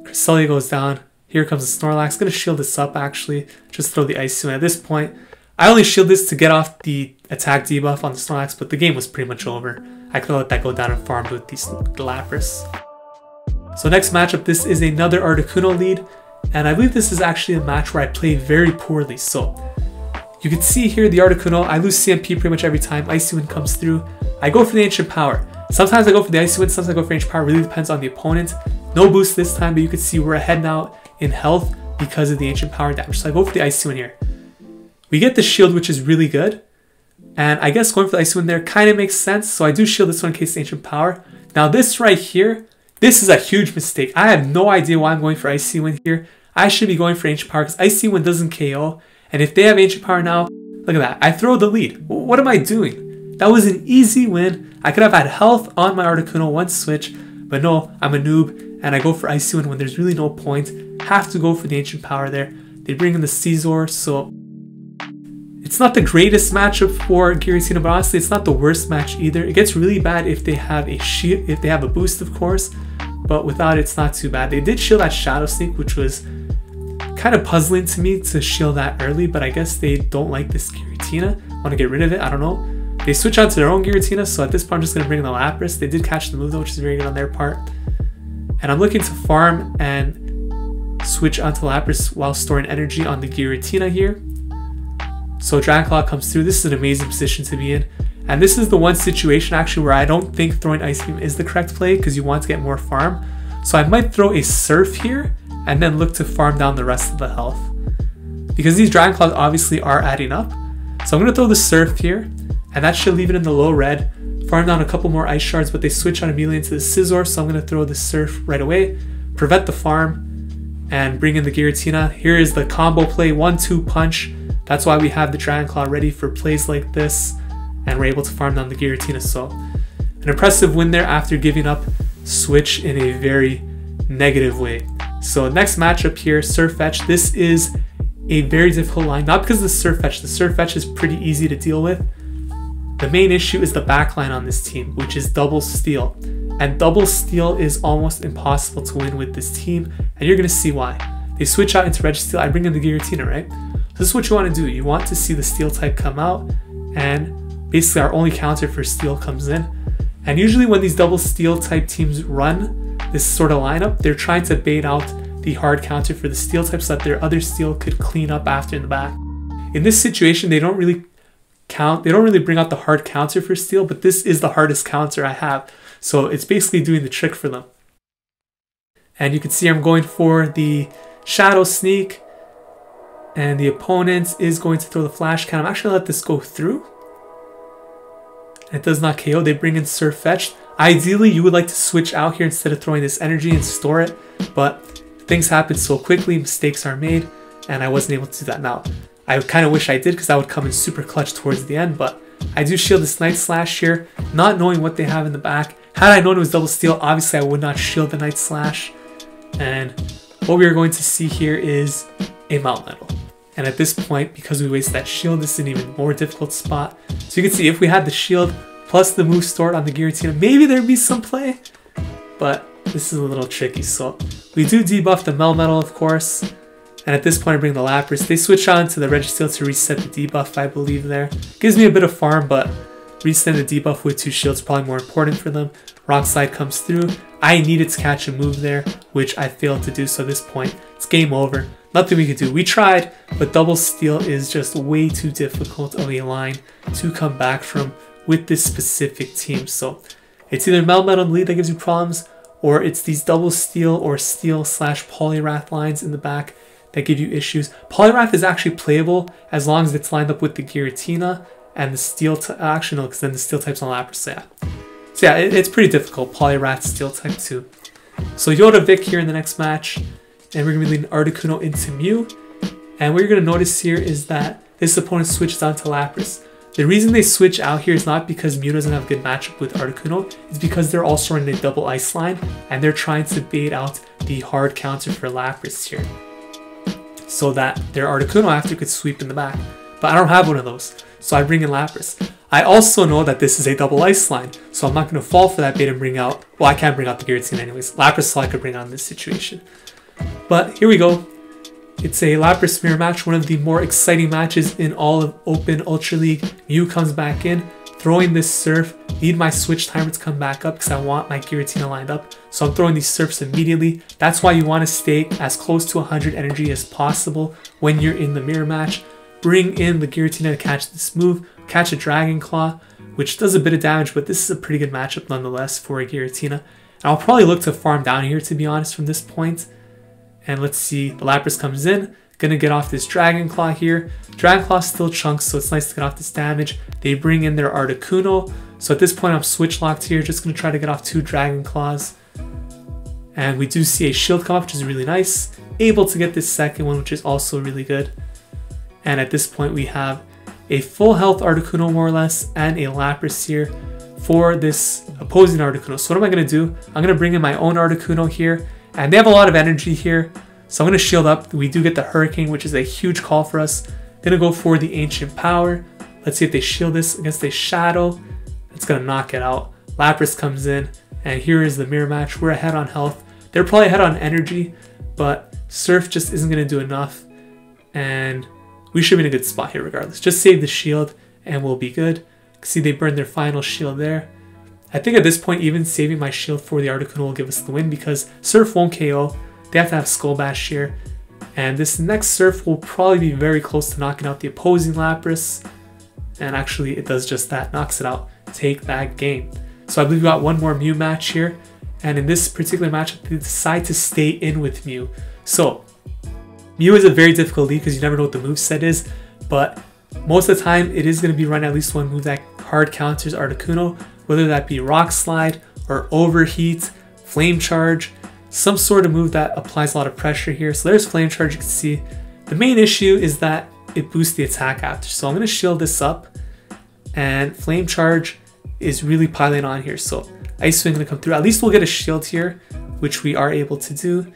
Cresselia goes down. Here comes the Snorlax. Gonna shield this up actually. Just throw the Icy Wind. At this point, I only shield this to get off the attack debuff on the Snorlax, but the game was pretty much over. I could let that go down and farm with the Lapras. So next matchup, this is another Articuno lead. And I believe this is actually a match where I play very poorly. So you can see here the Articuno, I lose CMP pretty much every time. Icy Wind comes through. I go for the Ancient Power. Sometimes I go for the Icy Wind, sometimes I go for Ancient Power. Really depends on the opponent. No boost this time, but you can see we're ahead now in health because of the Ancient Power damage. So I go for the Icy Wind here. We get the shield, which is really good. And I guess going for the Icy Wind there kind of makes sense. So I do shield this one in case Ancient Power. Now this right here, this is a huge mistake. I have no idea why I'm going for Icy Wind here. I should be going for Ancient Power because Icy Wind doesn't KO. And if they have Ancient Power now, look at that. I throw the lead. What am I doing? That was an easy win. I could have had health on my Articuno one switch. But no, I'm a noob. And I go for Icy Wind when there's really no point. Have to go for the Ancient Power there. They bring in the Scizor, so it's not the greatest matchup for Giratina, but honestly, it's not the worst match either. It gets really bad if they have a shield, if they have a boost, of course, but without it, it's not too bad. They did shield that Shadow Sneak, which was kind of puzzling to me to shield that early, but I guess they don't like this Giratina. Want to get rid of it? I don't know. They switch on to their own Giratina, so at this point, I'm just going to bring in the Lapras. They did catch the move though, which is very good on their part. And I'm looking to farm and switch onto Lapras while storing energy on the Giratina here. So Dragon Claw comes through. This is an amazing position to be in. And this is the one situation actually where I don't think throwing Ice Beam is the correct play because you want to get more farm. So I might throw a Surf here and then look to farm down the rest of the health. Because these Dragon Claws obviously are adding up. So I'm going to throw the Surf here and that should leave it in the low red. Farm down a couple more Ice Shards, but they switch on immediately into the Scizor, so I'm going to throw the Surf right away. Prevent the farm and bring in the Giratina. Here is the combo play, 1-2 punch. That's why we have the Dragon Claw ready for plays like this, and we're able to farm down the Giratina. So an impressive win there after giving up switch in a very negative way. So next matchup here, SirFetch'd. This is a very difficult line, not because of the SirFetch'd. The SirFetch'd is pretty easy to deal with. The main issue is the backline on this team, which is double steal. And double steal is almost impossible to win with this team, and you're going to see why. They switch out into Registeel. I bring in the Giratina, right? So this is what you want to do. You want to see the steel type come out, and basically our only counter for steel comes in. And usually when these double steel type teams run this sort of lineup, they're trying to bait out the hard counter for the steel type so that their other steel could clean up after in the back. In this situation, they don't really bring out the hard counter for steel, but this is the hardest counter I have. So it's basically doing the trick for them. And you can see I'm going for the Shadow Sneak, and the opponent is going to throw the Flash Cannon. I'm actually going to let this go through. It does not KO. They bring in SirFetch'd. Ideally, you would like to switch out here instead of throwing this energy and store it, but things happen so quickly, mistakes are made, and I wasn't able to do that. Now, I kind of wish I did because that would come in super clutch towards the end, but I do shield this Night Slash here, not knowing what they have in the back. Had I known it was double steal, obviously I would not shield the Night Slash, and what we are going to see here is a Melmetal. And at this point, because we wasted that shield, this is an even more difficult spot. So you can see if we had the shield plus the move stored on the Giratina, maybe there'd be some play, but this is a little tricky. So we do debuff the Melmetal, of course, and at this point I bring the Lapras. They switch on to the Registeel to reset the debuff, I believe there. Gives me a bit of farm, but resetting the debuff with 2 shields is probably more important for them. Rock Slide comes through. I needed to catch a move there, which I failed to do, so at this point it's game over. Nothing we could do. We tried, but double steal is just way too difficult of a line to come back from with this specific team. So it's either Melmetal Lead that gives you problems, or it's these double steal or steel / Poliwrath lines in the back that give you issues. Poliwrath is actually playable as long as it's lined up with the Giratina and the steel actually no, because then the steel type's on Lapras. So yeah, it's pretty difficult. Poliwrath steel type too. So Yoda Vic here in the next match, and we're gonna be leading Articuno into Mew. And what you're gonna notice here is that this opponent switched on to Lapras. The reason they switch out here is not because Mew doesn't have a good matchup with Articuno, it's because they're also running a double ice line and they're trying to bait out the hard counter for Lapras here, so that their Articuno after could sweep in the back. But I don't have one of those, so I bring in Lapras. I also know that this is a double ice line, so I'm not going to fall for that bait and bring out, well, I can't bring out the Giratina anyways. Lapras is all I could bring out in this situation. But here we go. It's a Lapras mirror match, one of the more exciting matches in all of Open Ultra League. Mew comes back in, throwing this Surf. Need my switch timer to come back up because I want my Giratina lined up. So I'm throwing these Surfs immediately. That's why you want to stay as close to 100 energy as possible when you're in the mirror match. Bring in the Giratina to catch this move, catch a Dragon Claw, which does a bit of damage, but this is a pretty good matchup nonetheless for a Giratina. And I'll probably look to farm down here, to be honest, from this point. And let's see, the Lapras comes in, gonna get off this Dragon Claw here. Dragon Claw still chunks, so it's nice to get off this damage. They bring in their Articuno, so at this point I'm switch locked here, just gonna try to get off 2 Dragon Claws. And we do see a shield come up, which is really nice. Able to get this second one, which is also really good. And at this point we have a full health Articuno more or less, and a Lapras here for this opposing Articuno. So what am I gonna do? I'm gonna bring in my own Articuno here, and they have a lot of energy here, so I'm going to shield up. We do get the Hurricane, which is a huge call for us. Going to go for the Ancient Power. Let's see if they shield this against a Shadow. It's going to knock it out. Lapras comes in, and here is the mirror match. We're ahead on health. They're probably ahead on energy, but Surf just isn't going to do enough, and we should be in a good spot here regardless. Just save the shield, and we'll be good. See, they burned their final shield there. I think at this point, even saving my shield for the Articuno will give us the win because Surf won't KO. They have to have Skull Bash here. And this next Surf will probably be very close to knocking out the opposing Lapras. And actually, it does just that. Knocks it out. Take that game. So I believe we got one more Mew match here. And in this particular matchup, they decide to stay in with Mew. So, Mew is a very difficult lead because you never know what the moveset is. But most of the time, it is going to be running at least one move that hard counters Articuno, whether that be Rock Slide or Overheat, Flame Charge, some sort of move that applies a lot of pressure here. So there's Flame Charge, you can see. The main issue is that it boosts the attack after. So I'm going to shield this up, and Flame Charge is really piling on here. So Ice Wing going to come through. At least we'll get a shield here, which we are able to do.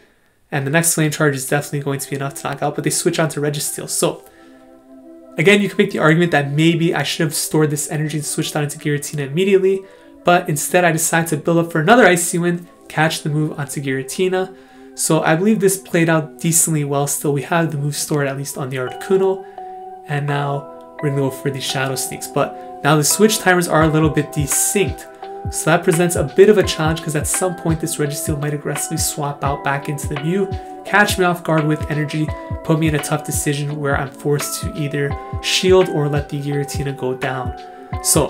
and the next Flame Charge is definitely going to be enough to knock out, but they switch on to Registeel. So again, you can make the argument that maybe I should have stored this energy and switched on into Giratina immediately, but instead I decided to build up for another Icy Wind, catch the move onto Giratina. So I believe this played out decently well still. We have the move stored at least on the Articuno, and now we're going to go for these Shadow Sneaks. But now the switch timers are a little bit desynced, so that presents a bit of a challenge because at some point this Registeel might aggressively swap out back into the Mew, catch me off guard with energy, put me in a tough decision where I'm forced to either shield or let the Giratina go down. So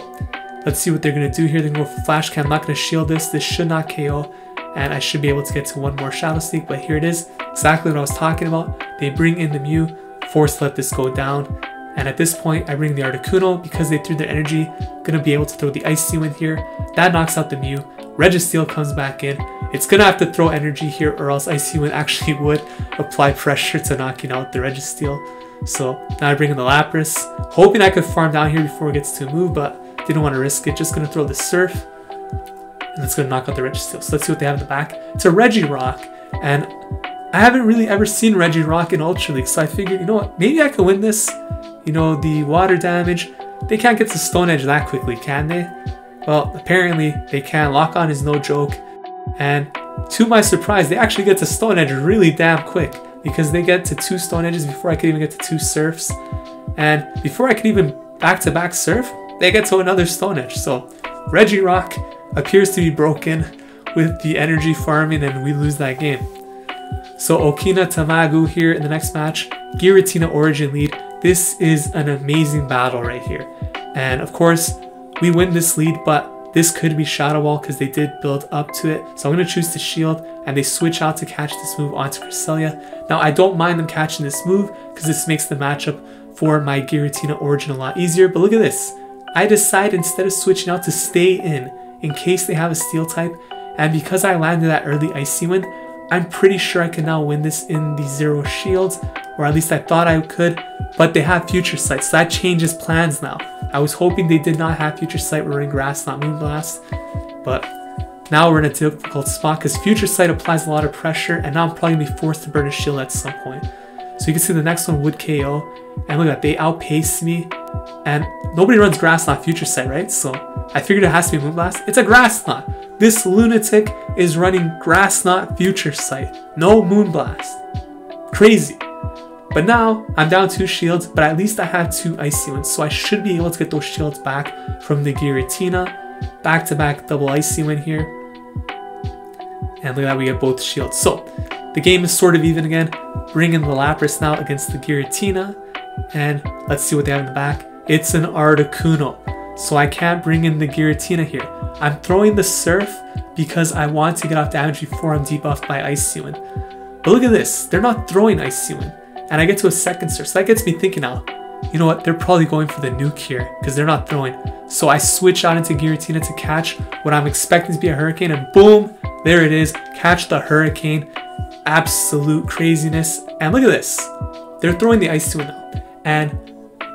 let's see what they're going to do here. They're going to go for Flash Cam. I'm not going to shield this. This should not KO, and I should be able to get to one more Shadow Sneak, but here it is. Exactly what I was talking about. They bring in the Mew, force to let this go down, and at this point I bring the Articuno because they threw their energy. Gonna be able to throw the Icy Wind here. That knocks out the Mew. Registeel comes back in. It's gonna have to throw energy here or else Icy Wind actually would apply pressure to knocking out the Registeel. So now I bring in the Lapras, hoping I could farm down here before it gets to a move, but didn't want to risk it. Just gonna throw the Surf, and it's gonna knock out the Registeel. So let's see what they have in the back. It's a Regirock, and I haven't really ever seen Regirock in Ultra League, so I figured, you know what, maybe I could win this. You know, the water damage, they can't get to Stone Edge that quickly, can they? Well, apparently they can. Lock On is no joke, and to my surprise, they actually get to Stone Edge really damn quick because they get to 2 Stone Edges before I could even get to 2 Surfs, and before I could even back-to-back Surf, they get to another Stone Edge. So Regirock appears to be broken with the energy farming, and we lose that game. So Okina Tamagu here in the next match, Giratina Origin Lead. This is an amazing battle right here, and of course we win this lead, but this could be Shadow Ball because they did build up to it. So I'm going to choose to shield, and they switch out to catch this move onto Cresselia. Now I don't mind them catching this move because this makes the matchup for my Giratina Origin a lot easier, but look at this. I decide instead of switching out to stay in case they have a Steel type, and because I landed that early Icy Wind, I'm pretty sure I can now win this in the 0 shields, or at least I thought I could, but they have Future Sight, so that changes plans now. I was hoping they did not have Future Sight, we're in Grass, not Moonblast, but now we're in a difficult spot because Future Sight applies a lot of pressure, and now I'm probably going to be forced to burn a shield at some point. So you can see the next one would KO, and look at that, they outpaced me, and nobody runs Grass Knot Future Sight, right? So I figured it has to be Moonblast. It's a Grass Knot. This lunatic is running Grass Knot Future Sight. No Moonblast. Crazy. But now I'm down 2 shields, but at least I have 2 Icy Winds, so I should be able to get those shields back from the Giratina. Back-to-back double Icy Wind here. And look at that, we get both shields. So the game is sort of even again. Bring in the Lapras now against the Giratina. And let's see what they have in the back. It's an Articuno, so I can't bring in the Giratina here. I'm throwing the Surf because I want to get off damage before I'm debuffed by Icy Wind. But look at this, they're not throwing Icy Wind, and I get to a second Surf, so that gets me thinking now, you know what, they're probably going for the nuke here because they're not throwing. So I switch out into Giratina to catch what I'm expecting to be a Hurricane, and boom, there it is, catch the Hurricane. Absolute craziness. And look at this, they're throwing the Icy Wind now, and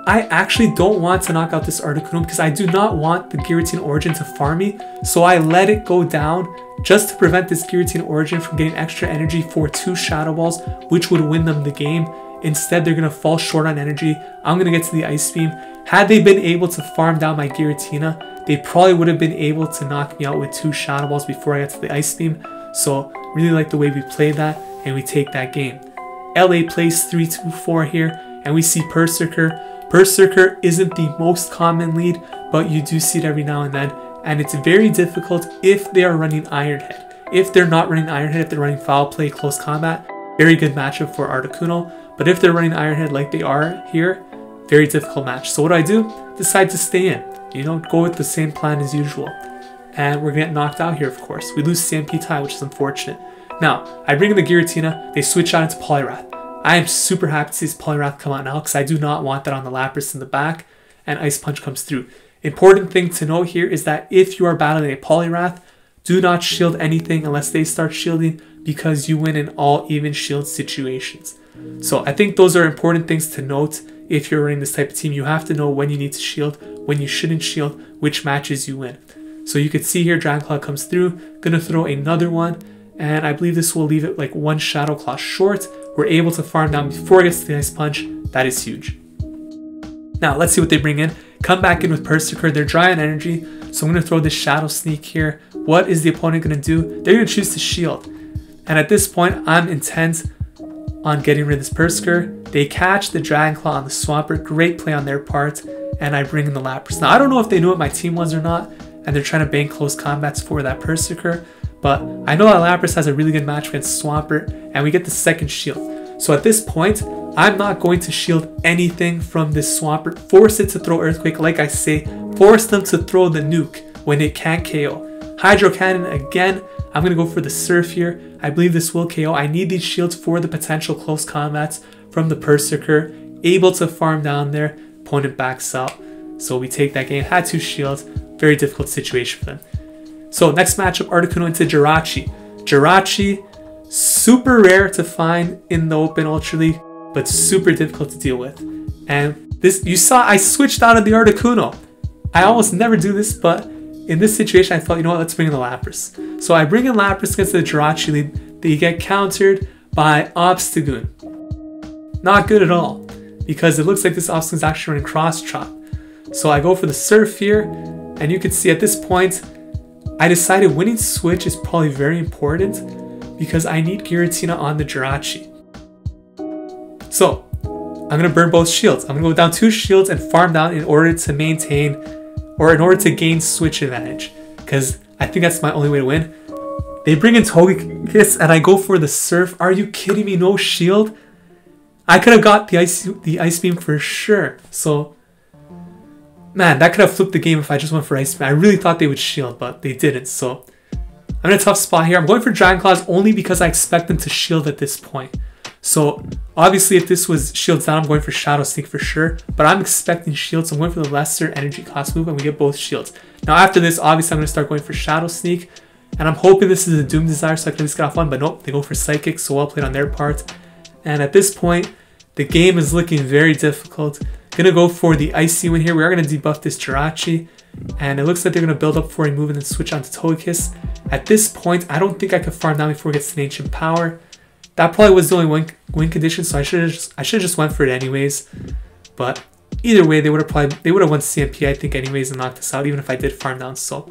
I actually don't want to knock out this Articuno because I do not want the Giratina Origin to farm me, so I let it go down just to prevent this Giratina Origin from getting extra energy for 2 Shadow Balls, which would win them the game. Instead, they're going to fall short on energy. I'm going to get to the Ice Beam. Had they been able to farm down my Giratina, they probably would have been able to knock me out with 2 Shadow Balls before I got to the Ice Beam. So really like the way we played that, and we take that game. LA plays 3-2-4 here, and we see Perrserker. Perrserker isn't the most common lead, but you do see it every now and then, and it's very difficult if they are running Iron Head. If they're not running Iron Head, if they're running Foul Play, Close Combat, very good matchup for Articuno. But if they're running Iron Head like they are here, very difficult match. So what do? Decide to stay in. You know, go with the same plan as usual. And we're gonna get knocked out here, of course. We lose CMP tie, which is unfortunate. Now, I bring in the Giratina, they switch out into Poliwrath. I am super happy to see this Poliwrath come out now because I do not want that on the Lapras in the back, and Ice Punch comes through. Important thing to note here is that if you are battling a Poliwrath, do not shield anything unless they start shielding because you win in all even shield situations. So I think those are important things to note. If you're running this type of team, you have to know when you need to shield, when you shouldn't shield, which matches you win. So you could see here Dragon Claw comes through, gonna throw another one, and I believe this will leave it like one Shadow Claw short. We're able to farm down before it gets to the Ice Punch. That is huge. Now let's see what they bring in. Come back in with Perrserker. They're dry on energy, so I'm going to throw this Shadow Sneak here. What is the opponent going to do? They're going to choose to shield. And at this point, I'm intent on getting rid of this Perrserker. They catch the Dragon Claw on the Swampert. Great play on their part. And I bring in the Lapras. Now, I don't know if they knew what my team was or not, and they're trying to bank close combats for that Perrserker. But I know that Lapras has a really good match against Swampert, and we get the second shield. So at this point, I'm not going to shield anything from this Swampert. Force it to throw Earthquake, like I say. Force them to throw the nuke when it can't KO. Hydro Cannon again. I'm going to go for the Surf here. I believe this will KO. I need these shields for the potential close combats from the Perrserker. Able to farm down there. Opponent backs out. So we take that game. Had 2 shields. Very difficult situation for them. So next matchup, Articuno into Jirachi. Jirachi, super rare to find in the Open Ultra League, but super difficult to deal with. And this, you saw I switched out of the Articuno. I almost never do this, but in this situation, I thought, you know what, let's bring in the Lapras. So I bring in Lapras against the Jirachi lead. They get countered by Obstagoon. Not good at all, because it looks like this Obstagoon is actually running Cross Chop. So I go for the Surf here, and you can see at this point, I decided winning switch is probably very important because I need Giratina on the Jirachi. So I'm going to burn both shields. I'm going to go down 2 shields and farm down in order to maintain, or in order to gain switch advantage, because I think that's my only way to win. They bring in Togekiss and I go for the Surf. Are you kidding me? No shield? I could have got the Ice Beam for sure. So man, that could have flipped the game if I just went for Ice Beam. I really thought they would shield, but they didn't. So I'm in a tough spot here. I'm going for Dragon Claws only because I expect them to shield at this point. So obviously if this was shields down, I'm going for Shadow Sneak for sure. But I'm expecting shields, so I'm going for the lesser energy cost move and we get both shields. Now after this, obviously I'm going to start going for Shadow Sneak. And I'm hoping this is a Doom Desire so I can at least get off one. But nope, they go for Psychic, so well played on their part. And at this point, the game is looking very difficult. Gonna go for the Icy win here. We are gonna debuff this Jirachi, and it looks like they're gonna build up for a move and then switch on to Togekiss. At this point, I don't think I could farm down before it gets to an Ancient Power. That probably was the only win condition, so I should have just went for it anyways. But either way, they would have won CMP I think anyways and knocked us out, even if I did farm down. So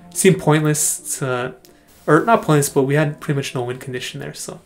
it seemed pointless to, or not pointless, but we had pretty much no win condition there. So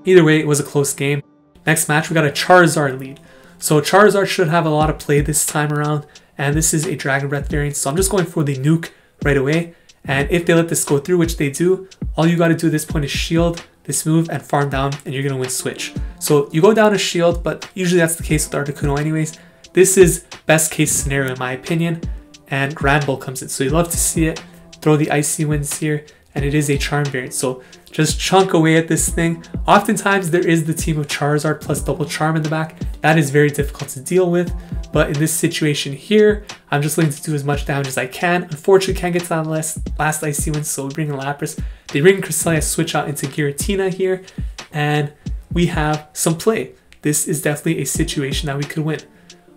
either way, it was a close game. Next match, we got a Charizard lead. So Charizard should have a lot of play this time around, and this is a Dragon Breath variant, so I'm just going for the nuke right away. And if they let this go through, which they do, all you got to do at this point is shield this move and farm down, and you're going to win switch. So you go down a shield, but usually that's the case with Articuno anyways. This is best case scenario in my opinion, and Grand Bull comes in. So you love to see it. Throw the Icy Winds here, and it is a Charm variant. So just chunk away at this thing. Oftentimes there is the team of Charizard plus double Charm in the back. That is very difficult to deal with. But in this situation here, I'm just looking to do as much damage as I can. Unfortunately, can't get to that last Icy Wind, so we bring in Lapras. They bring Cresselia, switch out into Giratina here, and we have some play. This is definitely a situation that we could win.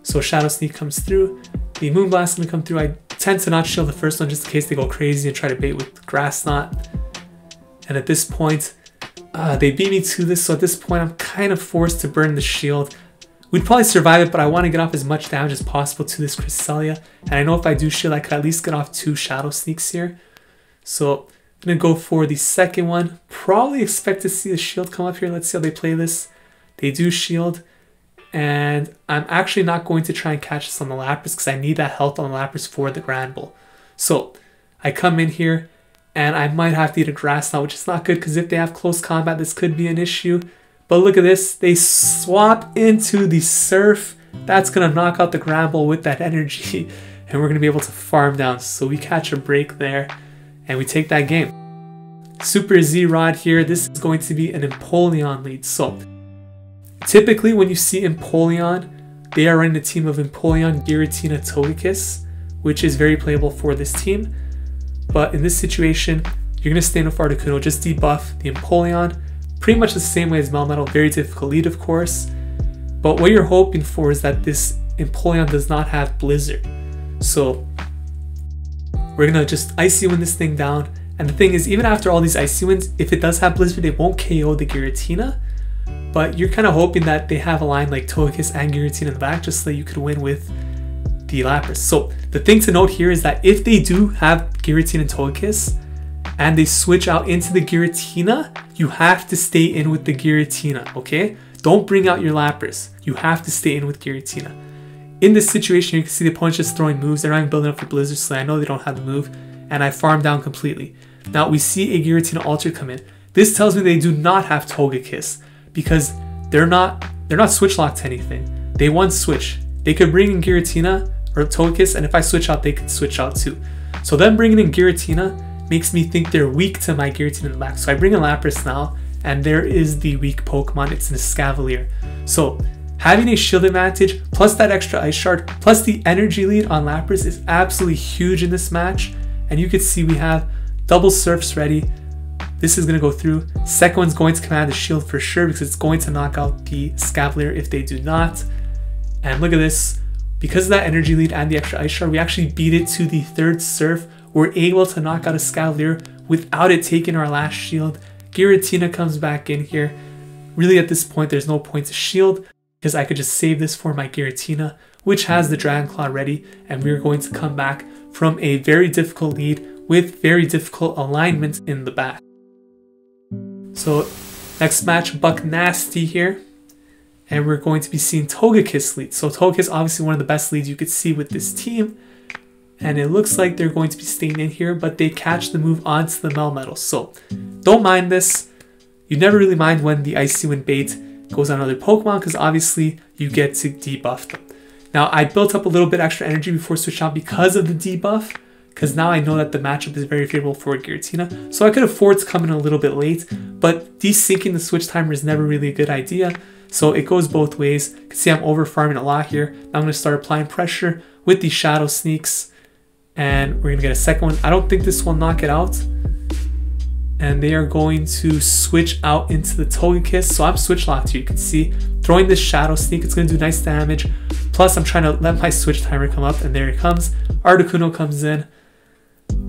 So Shadow Sneak comes through. The Moonblast is going to come through. I tend to not shield the first one just in case they go crazy and try to bait with Grass Knot. And at this point, they beat me to this, so at this point I'm kind of forced to burn the shield. We'd probably survive it, but I want to get off as much damage as possible to this Cresselia. And I know if I do shield, I could at least get off 2 Shadow Sneaks here. So I'm going to go for the second one. Probably expect to see the shield come up here. Let's see how they play this. They do shield. And I'm actually not going to try and catch this on the Lapras because I need that health on the Lapras for the Grand Bull. So I come in here and I might have to eat a Grass Knot, which is not good because if they have close combat, this could be an issue. But look at this. They swap into the Surf. That's going to knock out the Grand Bull with that energy. And we're going to be able to farm down. So we catch a break there and we take that game. Super Z-Rod here. This is going to be an Empoleon lead. So typically when you see Empoleon, they are running a team of Empoleon, Giratina, Togekiss, which is very playable for this team. But in this situation, you're going to stand with Articuno, just debuff the Empoleon, pretty much the same way as Melmetal, very difficult lead of course. But what you're hoping for is that this Empoleon does not have Blizzard. So we're going to just Icy Wind this thing down, And the thing is, even after all these Icy Winds, if it does have Blizzard, it won't KO the Giratina. But you're kind of hoping that they have a line like Togekiss and Giratina in the back just so that you could win with the Lapras. So the thing to note here is that if they do have Giratina and Togekiss and they switch out into the Giratina, you have to stay in with the Giratina, okay? Don't bring out your Lapras. You have to stay in with Giratina. In this situation, you can see the opponent's just throwing moves. They're not even building up for Blizzard, so I know they don't have the move. And I farm down completely. Now we see a Giratina Alter come in. This tells me they do not have Togekiss because they're not switch locked to anything. They want switch. They could bring in Giratina or Togekiss, and if I switch out, they could switch out too. So them bringing in Giratina makes me think they're weak to my Giratina in the back. So I bring in Lapras now, and there is the weak Pokemon. It's an Escavalier. So having a shield advantage, plus that extra Ice Shard, plus the energy lead on Lapras is absolutely huge in this match. And you can see we have double Surfs ready. This is going to go through. Second one's going to command the shield for sure because it's going to knock out the Escavalier if they do not. And look at this. Because of that energy lead and the extra Ice Shard, we actually beat it to the third Surf. We're able to knock out a Escavalier without it taking our last shield. Giratina comes back in here. Really at this point, there's no point to shield because I could just save this for my Giratina, which has the Dragon Claw ready. And we're going to come back from a very difficult lead with very difficult alignment in the back. So next match, Buck Nasty here. And we're going to be seeing Togekiss lead. So Togekiss, obviously one of the best leads you could see with this team. And it looks like they're going to be staying in here, but they catch the move onto the Melmetal. So don't mind this. You never really mind when the Icy Wind bait goes on other Pokemon because obviously you get to debuff them. Now I built up a little bit extra energy before switch out because of the debuff, because now I know that the matchup is very favorable for Giratina. So I could afford to come in a little bit late, but desyncing the switch timer is never really a good idea. So it goes both ways. You can see I'm over farming a lot here. Now I'm going to start applying pressure with the Shadow Sneaks. And we're going to get a second one. I don't think this will knock it out. And they are going to switch out into the Togekiss. So I'm switch locked here. You can see throwing this Shadow Sneak. It's going to do nice damage. Plus I'm trying to let my switch timer come up. And there it comes. Articuno comes in.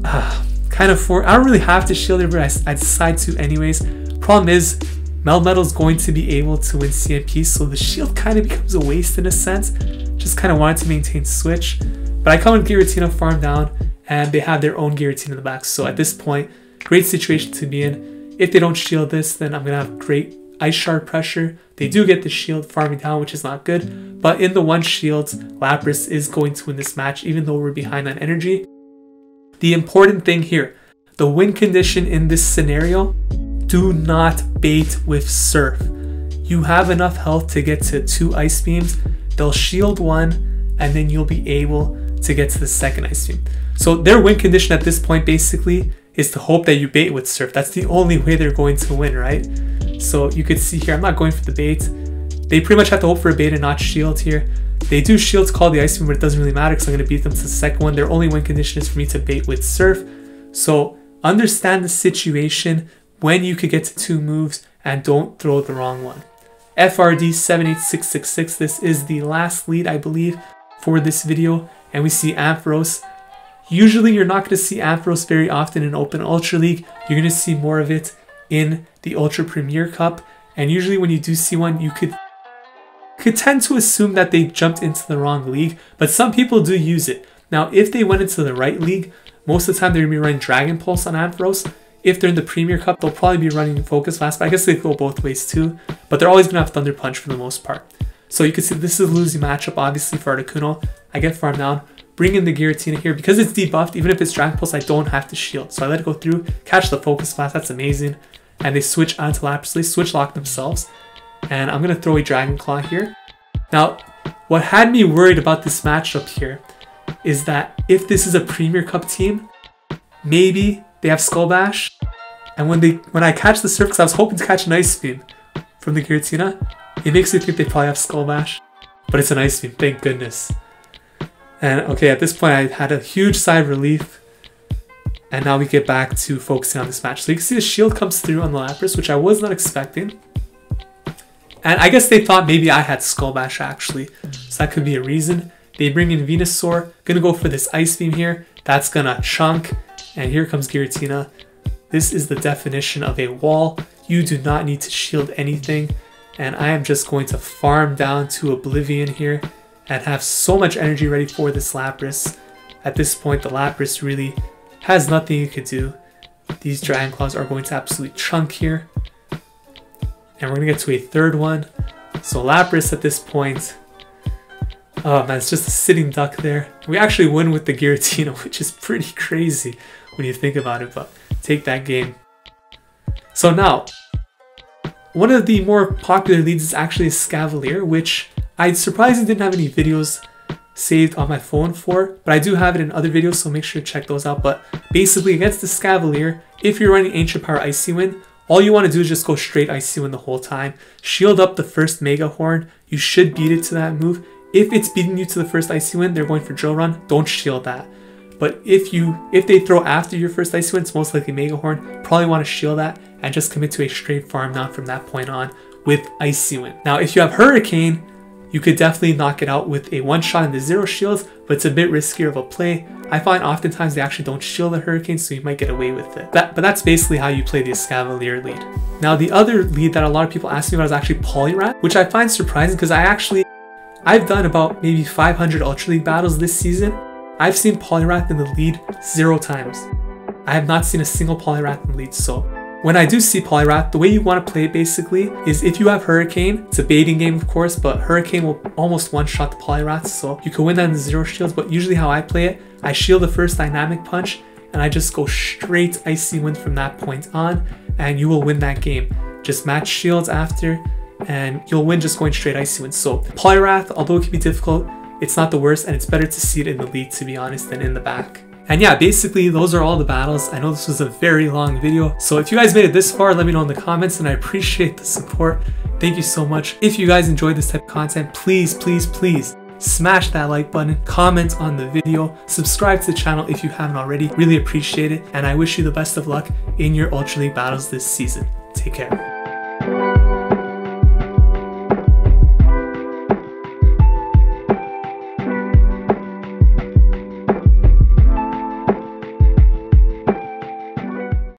I don't really have to shield it, but I decide to anyways. Problem is, Melmetal is going to be able to win CMP, so the shield kind of becomes a waste in a sense. Just kind of wanted to maintain switch. But I come with Giratina farm down, and they have their own Giratina in the back. So at this point, great situation to be in. If they don't shield this, then I'm going to have great Ice Shard pressure. They do get the shield farming down, which is not good. But in the one shields, Lapras is going to win this match, even though we're behind on energy. The important thing here, the win condition in this scenario, do not bait with Surf. You have enough health to get to 2 Ice Beams. They'll shield one, and then you'll be able to get to the second Ice Beam. So their win condition at this point basically is to hope that you bait with Surf. That's the only way they're going to win, right? So you could see here, I'm not going for the bait. They pretty much have to hope for a bait and not shield here. They do shield to call the Ice Beam, but it doesn't really matter because I'm going to beat them to the second one. Their only win condition is for me to bait with Surf. So understand the situation when you could get to 2 moves and don't throw the wrong one. FRD 78666, this is the last lead I believe for this video, and we see Ampharos. Usually you're not going to see Ampharos very often in Open Ultra League. You're going to see more of it in the Ultra Premier Cup, and usually when you do see one, you could tend to assume that they jumped into the wrong league, but some people do use it. Now if they went into the right league, most of the time they're going to be running Dragon Pulse on Ampharos. If they're in the Premier Cup, they'll probably be running Focus Blast, but I guess they go both ways too. But they're always going to have Thunder Punch for the most part. So you can see this is a losing matchup, obviously, for Articuno. I get farmed down, bring in the Giratina here. Because it's debuffed, even if it's Dragon Pulse, I don't have to shield. So I let it go through, catch the Focus Blast, that's amazing. And they switch onto Lapras, they switch lock themselves. And I'm going to throw a Dragon Claw here. Now, what had me worried about this matchup here is that if this is a Premier Cup team, maybe they have Skull Bash, and when I catch the Surf, because I was hoping to catch an Ice Beam from the Giratina, it makes me think they probably have Skull Bash, but it's an Ice Beam, thank goodness. And okay, at this point I had a huge sigh of relief, and now we get back to focusing on this match. So you can see the shield comes through on the Lapras, which I was not expecting. And I guess they thought maybe I had Skull Bash actually, so that could be a reason. They bring in Venusaur, gonna go for this Ice Beam here, that's gonna chunk. And here comes Giratina. This is the definition of a wall. You do not need to shield anything. And I am just going to farm down to oblivion here and have so much energy ready for this Lapras. At this point, the Lapras really has nothing you could do. These Dragon Claws are going to absolutely chunk here. And we're going to get to a third one. So Lapras at this point, oh man, it's just a sitting duck there. We actually win with the Giratina, which is pretty crazy when you think about it, but take that game. So now, one of the more popular leads is actually Escavalier, which I surprisingly didn't have any videos saved on my phone for, but I do have it in other videos, so make sure to check those out. But basically against the Escavalier, if you're running Ancient Power Icy Wind, all you want to do is just go straight Icy Wind the whole time. Shield up the first Mega Horn. You should beat it to that move. If it's beating you to the first Icy Wind, they're going for Drill Run, don't shield that. But if they throw after your first Icy Wind, it's most likely Mega Horn, probably want to shield that and just commit to a straight farm down from that point on with Icy Wind. Now if you have Hurricane, you could definitely knock it out with a one-shot in the 0 shields, but it's a bit riskier of a play. I find oftentimes they actually don't shield the Hurricane, so you might get away with it. But that's basically how you play the Escavalier lead. Now the other lead that a lot of people ask me about is actually Poliwrath, which I find surprising because I've done about maybe 500 Ultra League battles this season. I've seen Poliwrath in the lead 0 times. I have not seen a single Poliwrath in the lead, so when I do see Poliwrath, the way you want to play it basically is if you have Hurricane, it's a baiting game of course, but Hurricane will almost one-shot the Poliwrath, so you can win that in the 0 shields. But usually how I play it, I shield the first Dynamic Punch and I just go straight Icy Wind from that point on, and you will win that game. Just match shields after and you'll win just going straight Icy Wind. So Poliwrath, although it can be difficult, it's not the worst, and it's better to see it in the lead, to be honest, than in the back. And yeah, basically those are all the battles. I know this was a very long video, so if you guys made it this far, let me know in the comments, and I appreciate the support. Thank you so much. If you guys enjoyed this type of content, please, please, please smash that like button, comment on the video, subscribe to the channel if you haven't already. Really appreciate it, and I wish you the best of luck in your Ultra League battles this season. Take care.